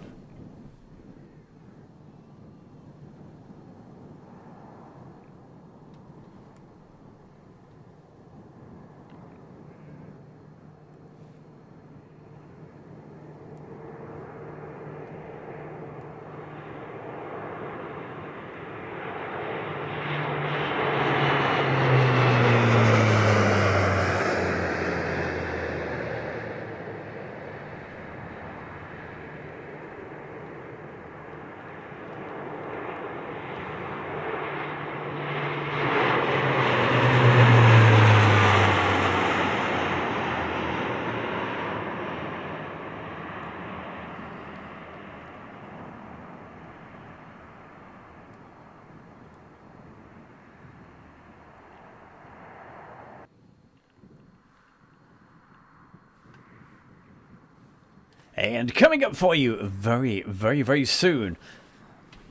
And coming up for you very, very, very soon,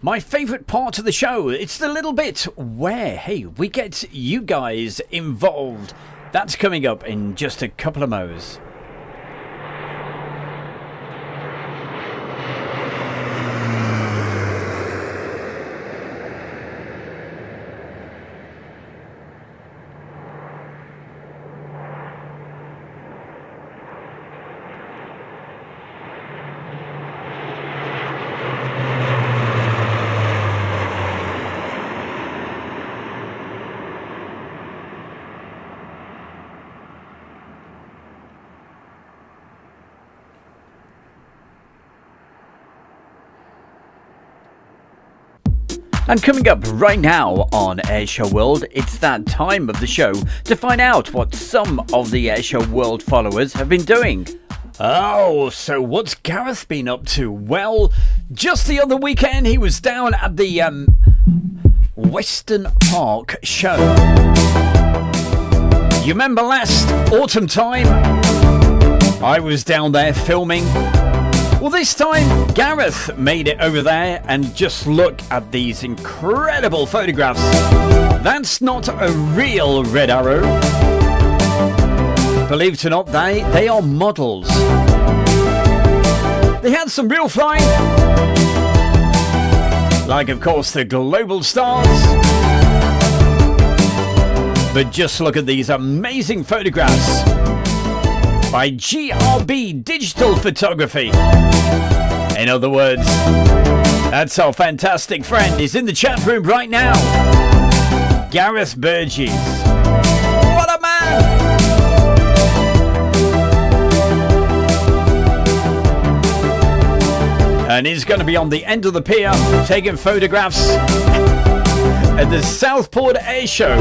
my favourite part of the show. It's the little bit where, hey, we get you guys involved. That's coming up in just a couple of mo's. And coming up right now on Airshow World, it's that time of the show to find out what some of the Airshow World followers have been doing. Oh, so what's Gareth been up to? Well, just the other weekend he was down at the Western Park show. You remember last autumn time? I was down there filming. Well, this time, Gareth made it over there, and just look at these incredible photographs. That's not a real red arrow. Believe it or not, they are models. They had some real flying, like, of course, the global stars. But just look at these amazing photographs by GRB Digital Photography. In other words, that's our fantastic friend. He's in the chat room right now. Gareth Burgess. What a man! And he's going to be on the end of the pier taking photographs at the Southport Air Show.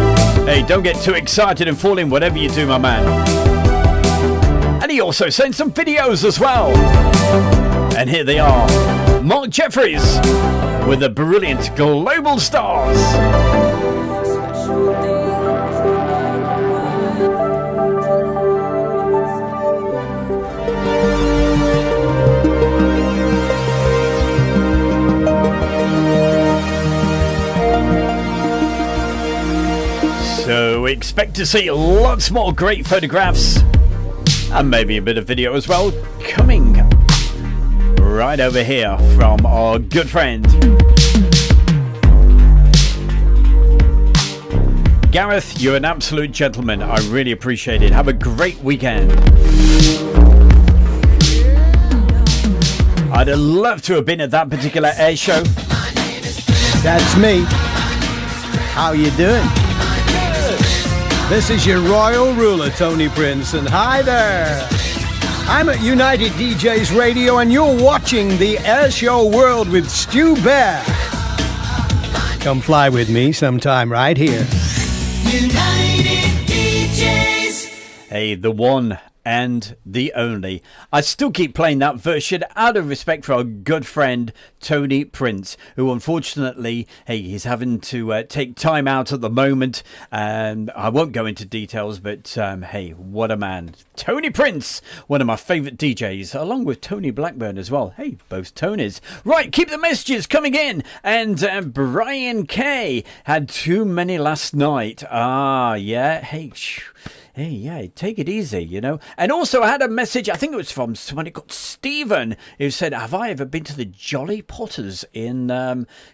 Hey, don't get too excited and fall in whatever you do, my man. And he also sent some videos as well. And here they are. Mark Jeffries with the brilliant Global Stars. So expect to see lots more great photographs. And maybe a bit of video as well, coming right over here from our good friend Gareth. You're an absolute gentleman. I really appreciate it. Have a great weekend. I'd have loved to have been at that particular air show. That's me. How you doing? This is your royal ruler, Tony Prince, and hi there. I'm at United DJs Radio, and you're watching the Airshow World with Stu Bear. Come fly with me sometime right here. United DJs. Hey, the one and the only. I still keep playing that version out of respect for our good friend Tony Prince, who unfortunately, hey, he's having to take time out at the moment. I won't go into details, but hey, what a man. Tony Prince, one of my favourite DJs, along with Tony Blackburn as well. Hey, both Tonys. Right, keep the messages coming in. And Brian K had too many last night. Ah, yeah. Hey, yeah, take it easy, you know. And also I had a message, I think it was from somebody called Stephen, who said, have I ever been to the Jolly Potters in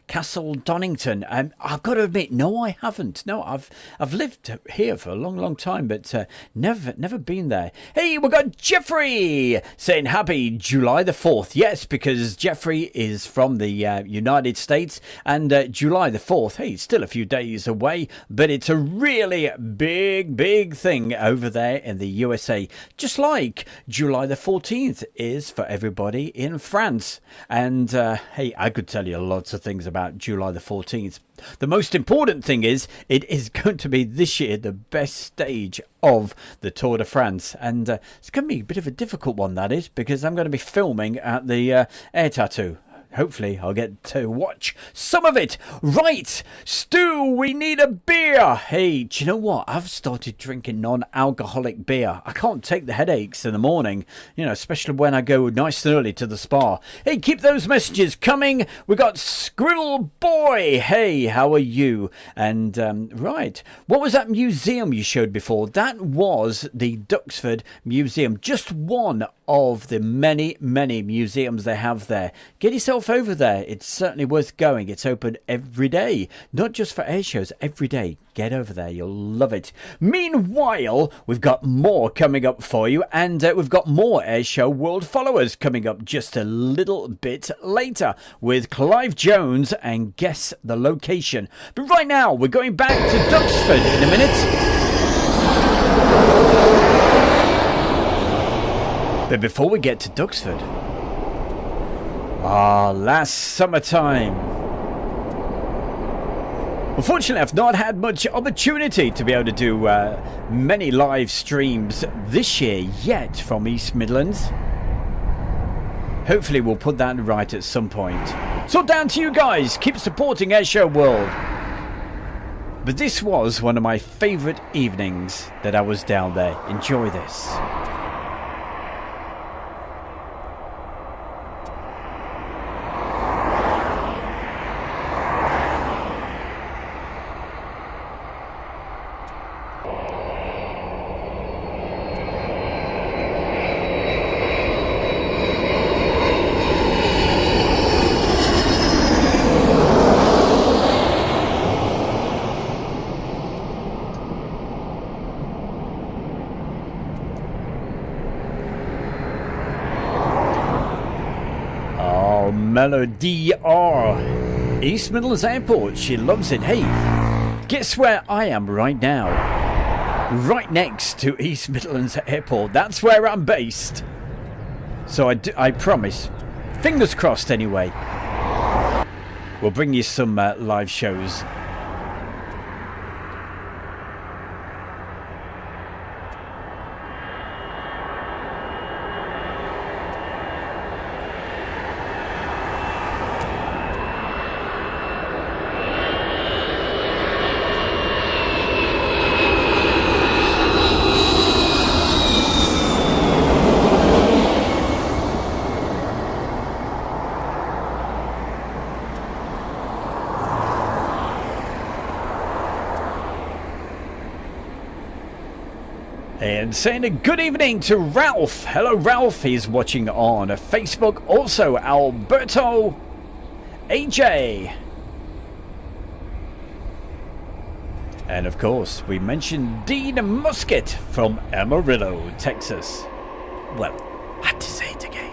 Castle Donington? And I've got to admit, no, I haven't. No, I've lived here for a long, long time, but never been there. Hey, we've got Jeffrey saying happy July the 4th. Yes, because Jeffrey is from the United States, and July the 4th, hey, it's still a few days away, but it's a really big thing over there in the USA, just like July the 14th is for everybody in France. And hey, I could tell you lots of things about July the 14th. The most important thing is it is going to be this year the best stage of the Tour de France, and it's going to be a bit of a difficult one, that is, because I'm going to be filming at the Air Tattoo. hopefully I'll get to watch some of it. Right, Stu, we need a beer. Hey, do you know what? I've started drinking non-alcoholic beer. I can't take the headaches in the morning, you know, especially when I go nice and early to the spa. Hey, keep those messages coming. We got Squirrel Boy. Hey, how are you? And right, what was that museum you showed before? That was the Duxford Museum, just one of the many museums they have there. Get yourself over there. It's certainly worth going. It's open every day, not just for air shows, every day. Get over there, you'll love it. Meanwhile, we've got more coming up for you, and we've got more Airshow World followers coming up just a little bit later with Clive Jones and Guess the Location. But right now, we're going back to Duxford in a minute. But before we get to Duxford, last summertime. Unfortunately, I've not had much opportunity to be able to do many live streams this year yet from East Midlands. Hopefully we'll put that right at some point. So down to you guys, keep supporting Airshow World. But this was one of my favourite evenings that I was down there. Enjoy this. Melody R. East Midlands Airport. She loves it. Hey, guess where I am right now? Right next to East Midlands Airport. That's where I'm based. So I promise. Fingers crossed anyway. We'll bring you some live shows. And saying a good evening to Ralph. Hello, Ralph. He's watching on Facebook. Also, Alberto AJ. And of course, we mentioned Dean Musket from Amarillo, Texas. Well, I had to say it again.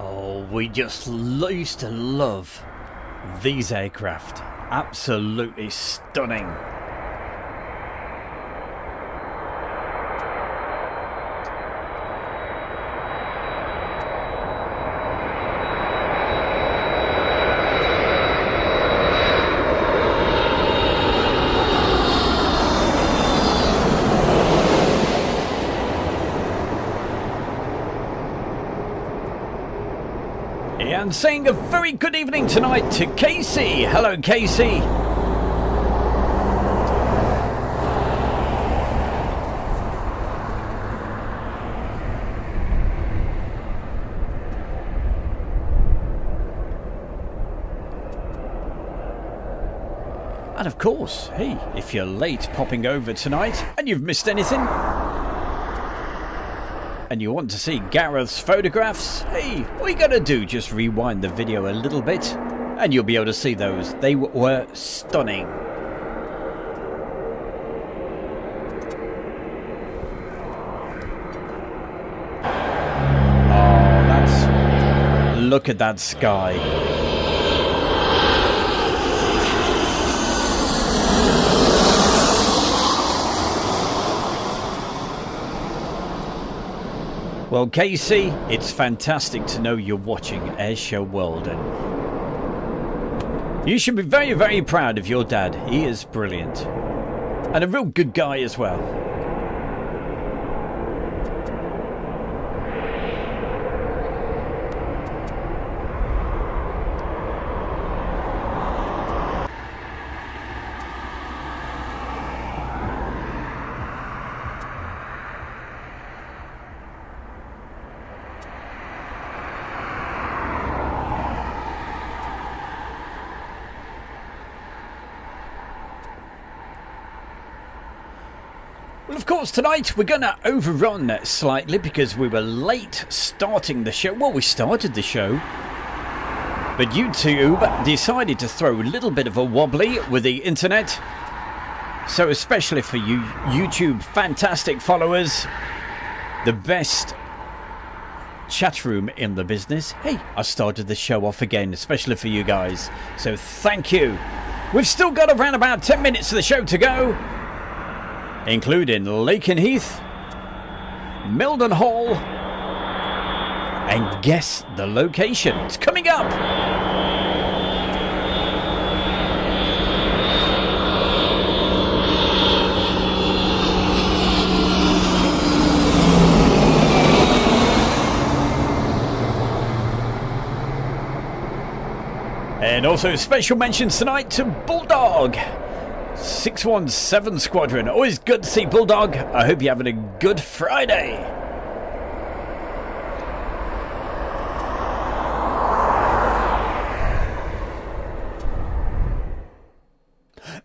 Oh, we just used to love these aircraft. Absolutely stunning. And saying a very good evening tonight to Casey. Hello, Casey. And of course, hey, if you're late popping over tonight and you've missed anything, and you want to see Gareth's photographs, hey, all you gotta do, just rewind the video a little bit and you'll be able to see those. They were stunning. Oh, look at that sky. Well, Casey, it's fantastic to know you're watching Airshow World, and you should be very, very proud of your dad. He is brilliant and a real good guy as well. Of course, tonight we're going to overrun slightly because we were late starting the show. Well, we started the show, but YouTube decided to throw a little bit of a wobbly with the internet. So especially for you YouTube fantastic followers, the best chat room in the business, hey, I started the show off again, especially for you guys. So thank you. We've still got around about 10 minutes of the show to go, including Lakenheath, Mildenhall, and guess the location. It's coming up. And also special mentions tonight to Bulldog 617 Squadron. Always good to see Bulldog. I hope you're having a good Friday.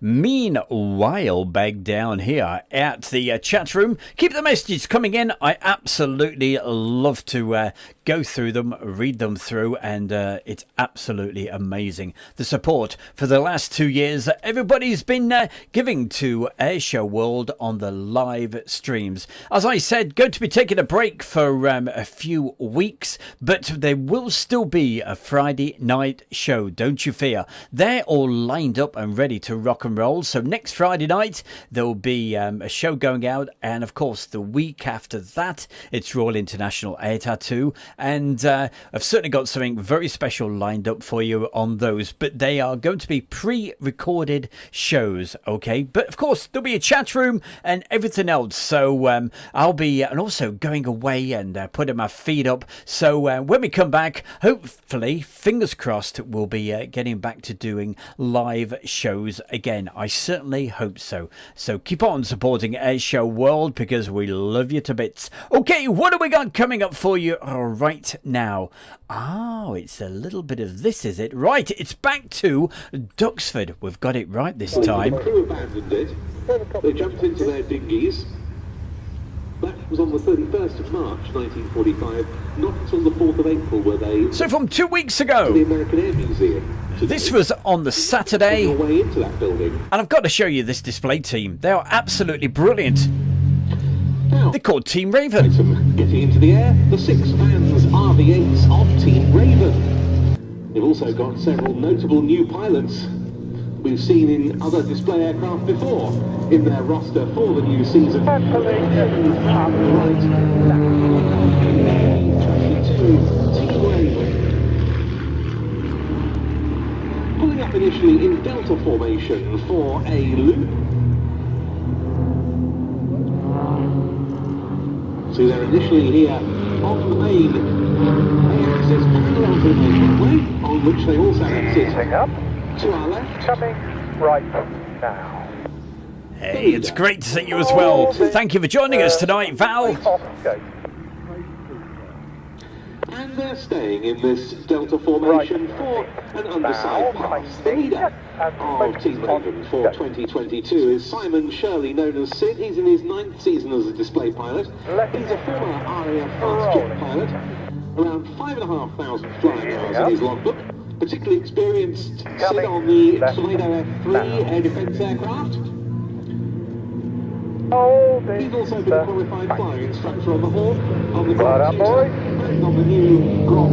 Meanwhile, back down here at the chat room, keep the messages coming in. I absolutely love to go through them, read them through, and it's absolutely amazing the support for the last 2 years that everybody's been giving to Airshow World on the live streams. As I said, going to be taking a break for a few weeks, but there will still be a Friday night show, don't you fear. They're all lined up and ready to rock and roll. So next Friday night there will be a show going out, and of course the week after that it's Royal International Air Tattoo, and I've certainly got something very special lined up for you on those, but they are going to be pre-recorded shows, okay? But of course there'll be a chat room and everything else, so I'll be and also going away and putting my feet up, so when we come back, hopefully, fingers crossed, we'll be getting back to doing live shows again. I certainly hope so. So keep on supporting Airshow World because we love you to bits. Okay, what have we got coming up for you right now? Oh, it's a little bit of this, is it? Right, it's back to Duxford. We've got it right this time. The crew abandoned it. They jumped into their dinghies. That was on the 31st of March 1945. Not until the 4th of April were they... So from 2 weeks ago. ...to the American Air Museum. This was on the Saturday, on your way into that building. And I've got to show you this display team. They are absolutely brilliant. Now, they're called Team Raven. Getting Getting into the air, the 6 Vans RV8s of Team Raven. They've also got several notable new pilots we've seen in other display aircraft before in their roster for the new season. Team Raven. Pulling up initially in delta formation for a loop. So they're initially here on the main axis, parallel to the main runway, on which they also exit to our left. Coming right now. Hey, it's great to see you as well. Thank you for joining us tonight, Val. And they're staying in this delta formation for an underside pass. The leader of Team Raven for 2022 is Simon Shirley, known as Sid. He's in his 9th season as a display pilot. He's a former RAF fast jet pilot, around 5,500 flying hours in his logbook. Particularly experienced Sid on the Tornado F3 air defence aircraft. He's also been a qualified flying instructor on the Hawk, on the Ground Tutor, and on the new Grom.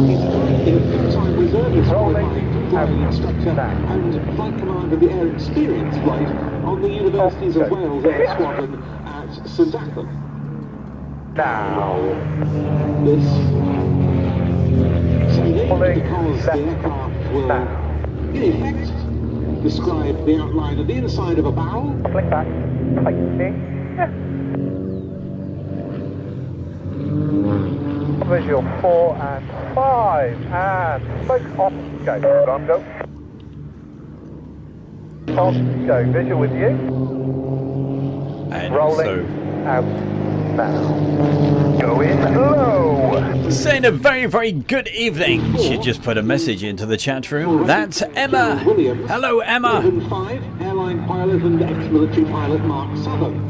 He's currently a full-time reservist qualified flying instructor and flight commander of the Air Experience flight on the Universities of Wales Air Squadron at St Athan. Now, this because the aircraft will, in effect, describe the outline of the inside of a barrel. Flick back. Visual 4 and 5 and smoke off, go. On, go. On, go. Visual with you. And rolling out now. Go in low. Saying a very, very good evening. She just put a message into the chat room. That's Emma. Hello, Emma. 5 airline pilot and ex-military pilot Mark Southern.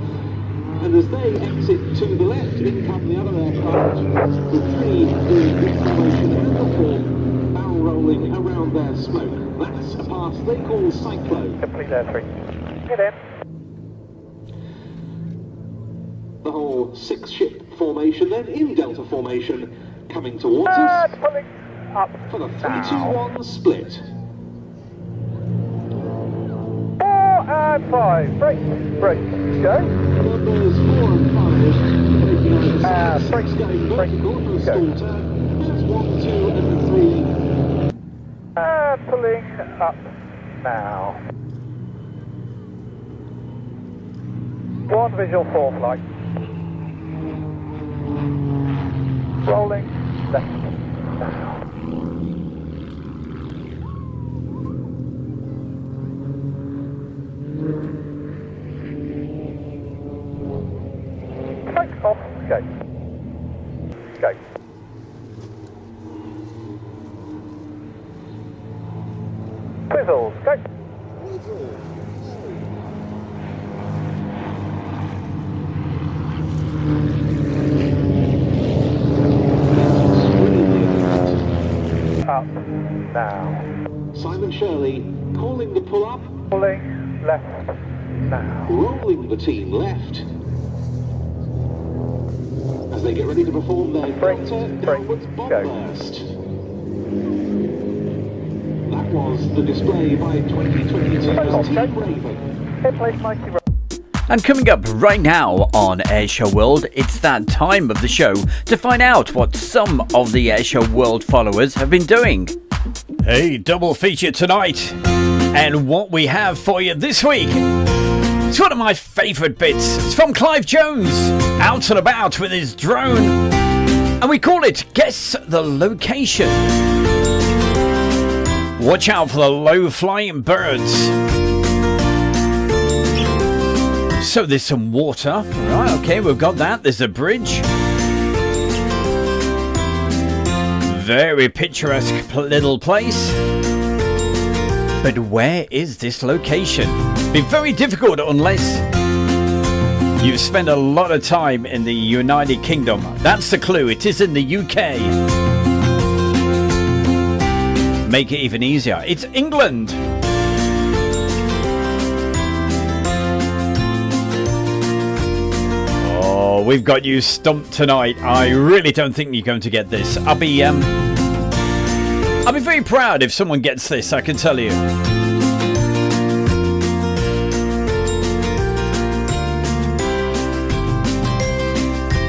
And as they exit to the left, in come the other aircraft, with 3 doing good formation and the 4 barrel rolling around their smoke. That's a pass they call Cyclone. Complete there, 3. Get in. The whole 6-ship formation then in delta formation coming towards us pulling up for the 3-2-1 split. 4 and 5. Break. Go. Numbers 4 and 5 breaking out the 6 going vertical for a stall turn. That's 1, 2 and 3. And pulling up now. 1 visual 4 flight. Rolling left now. Take off, go. Go. Twizzles, go. Up now. Simon Shirley calling the pull up. Pulling left now. Rolling the team left. As they get ready to perform their delta downwards bomb burst. That was the display by 2022's Team Raven. Hit place Mikey. And coming up right now on Airshow World, it's that time of the show to find out what some of the Airshow World followers have been doing. Hey, double feature tonight. And what we have for you this week, it's one of my favourite bits. It's from Clive Jones, out and about with his drone. And we call it Guess the Location. Watch out for the low-flying birds. So there's some water. Right, okay, we've got that. There's a bridge. Very picturesque little place. But where is this location? Be very difficult unless you've spent a lot of time in the United Kingdom. That's the clue. It is in the UK. Make it even easier. It's England. Well, we've got you stumped tonight. I really don't think you're going to get this. I'll be very proud if someone gets this, I can tell you.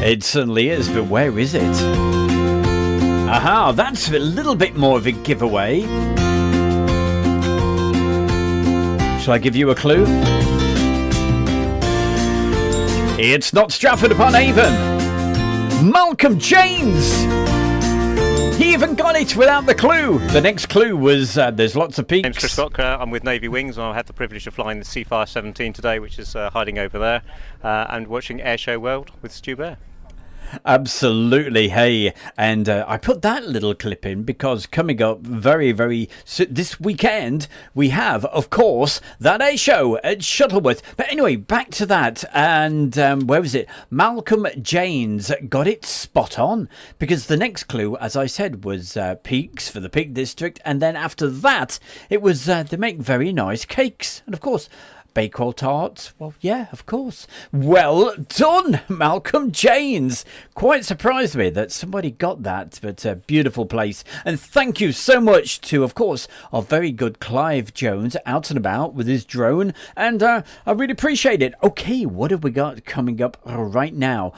It certainly is, but where is it? Aha, that's a little bit more of a giveaway. Shall I give you a clue? It's not Stratford-upon-Avon. Malcolm James! He even got it without the clue. The next clue was there's lots of peaks. My name's Chris Rock. I'm with Navy Wings, and I had the privilege of flying the Seafire 17 today, which is hiding over there, and watching Airshow World with Stu Bear. Absolutely. Hey, and I put that little clip in because coming up very this weekend we have, of course, that air show at Shuttleworth. But anyway, back to that. And where was it? Malcolm James got it spot on, because the next clue, as I said, was peaks for the Peak District, and then after that it was they make very nice cakes, and of course Bakewell tarts. Well, yeah, of course. Well done, Malcolm James. Quite surprised me that somebody got that, but a beautiful place. And thank you so much to, of course, our very good Clive Jones out and about with his drone. And I really appreciate it. Okay, what have we got coming up right now?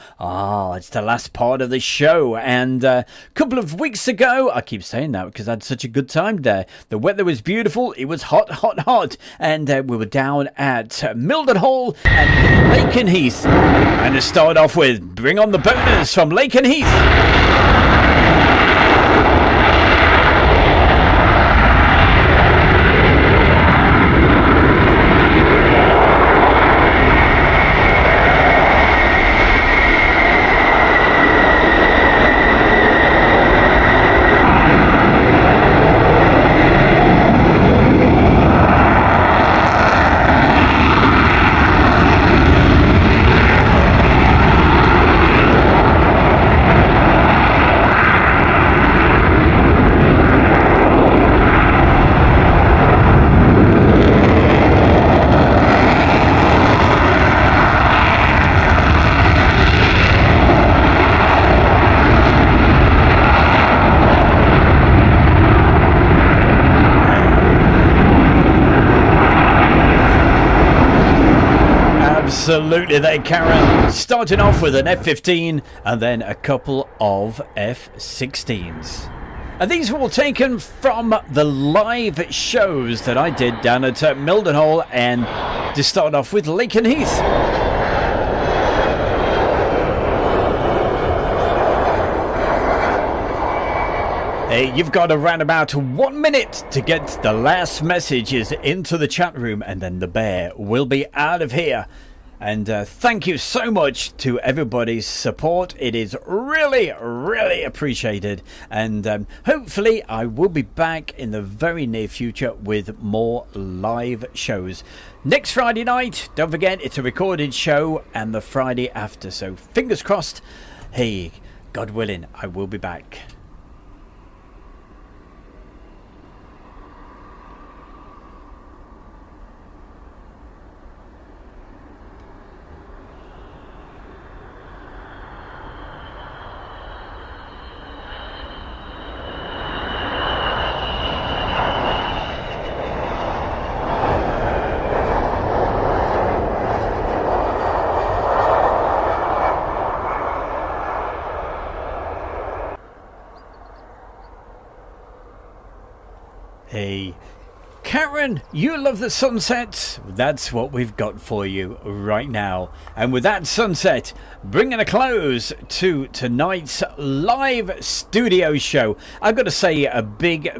It's the last part of the show. And a couple of weeks ago, I keep saying that because I had such a good time there. The weather was beautiful. It was hot. And we were down at Mildenhall and Lakenheath. And to start off with, bring on the bonus from Lakenheath. Absolutely there, Karen. Starting off with an F-15 and then a couple of F-16s. And these were all taken from the live shows that I did down at Mildenhall, and to start off with Lakenheath. You've got around about 1 minute to get the last messages into the chat room, and then the bear will be out of here. And thank you so much to everybody's support. It is really appreciated. And hopefully I will be back in the very near future with more live shows. Next Friday night, don't forget, it's a recorded show, and the Friday after. So fingers crossed. Hey, God willing, I will be back. Hey, Karen, you love the sunsets? That's what we've got for you right now. And with that sunset, bringing a close to tonight's live studio show, I've got to say a big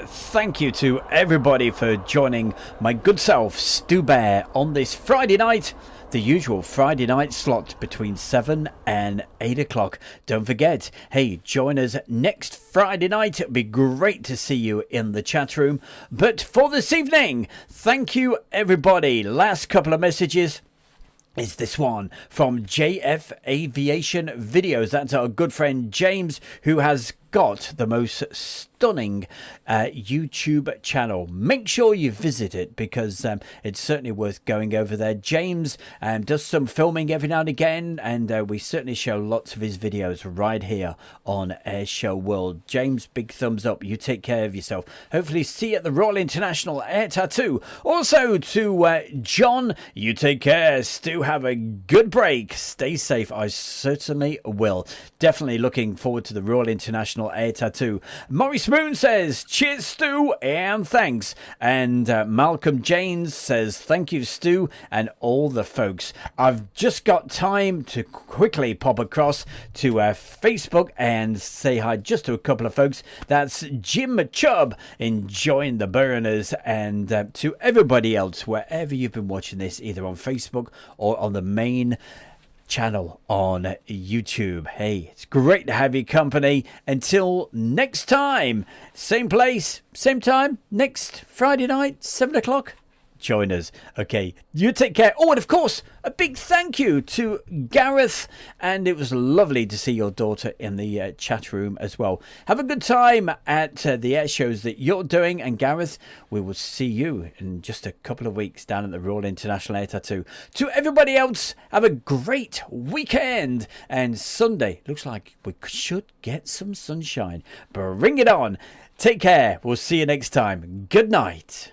thank you to everybody for joining my good self, Stu Bear, on this Friday night. The usual Friday night slot between 7 and 8 o'clock. Don't forget, hey, join us next Friday night. It'd be great to see you in the chat room. But for this evening, thank you everybody. Last couple of messages is this one from JF Aviation Videos. That's our good friend James, who has got the most stunning YouTube channel. Make sure you visit it because it's certainly worth going over there. James does some filming every now and again, and we certainly show lots of his videos right here on Airshow World. James, big thumbs up. You take care of yourself. Hopefully see you at the Royal International Air Tattoo. Also to John, you take care. Stu, have a good break. Stay safe. I certainly will. Definitely looking forward to the Royal International Air Tattoo. Maurice Moon says, cheers, Stu, and thanks. And Malcolm James says, thank you, Stu, and all the folks. I've just got time to quickly pop across to Facebook and say hi just to a couple of folks. That's Jim Chubb enjoying the burners, and to everybody else, wherever you've been watching this, either on Facebook or on the main channel on YouTube. Hey, it's great to have your company. Until next time, same place, same time, next Friday night, 7 o'clock. Join us. Okay, you take care. Oh, and of course, a big thank you to Gareth, and it was lovely to see your daughter in the chat room as well. Have a good time at the air shows that you're doing, and Gareth, we will see you in just a couple of weeks down at the Royal International Air Tattoo. To everybody else, have a great weekend, and Sunday looks like we should get some sunshine. Bring it on. Take care. We'll see you next time. Good night.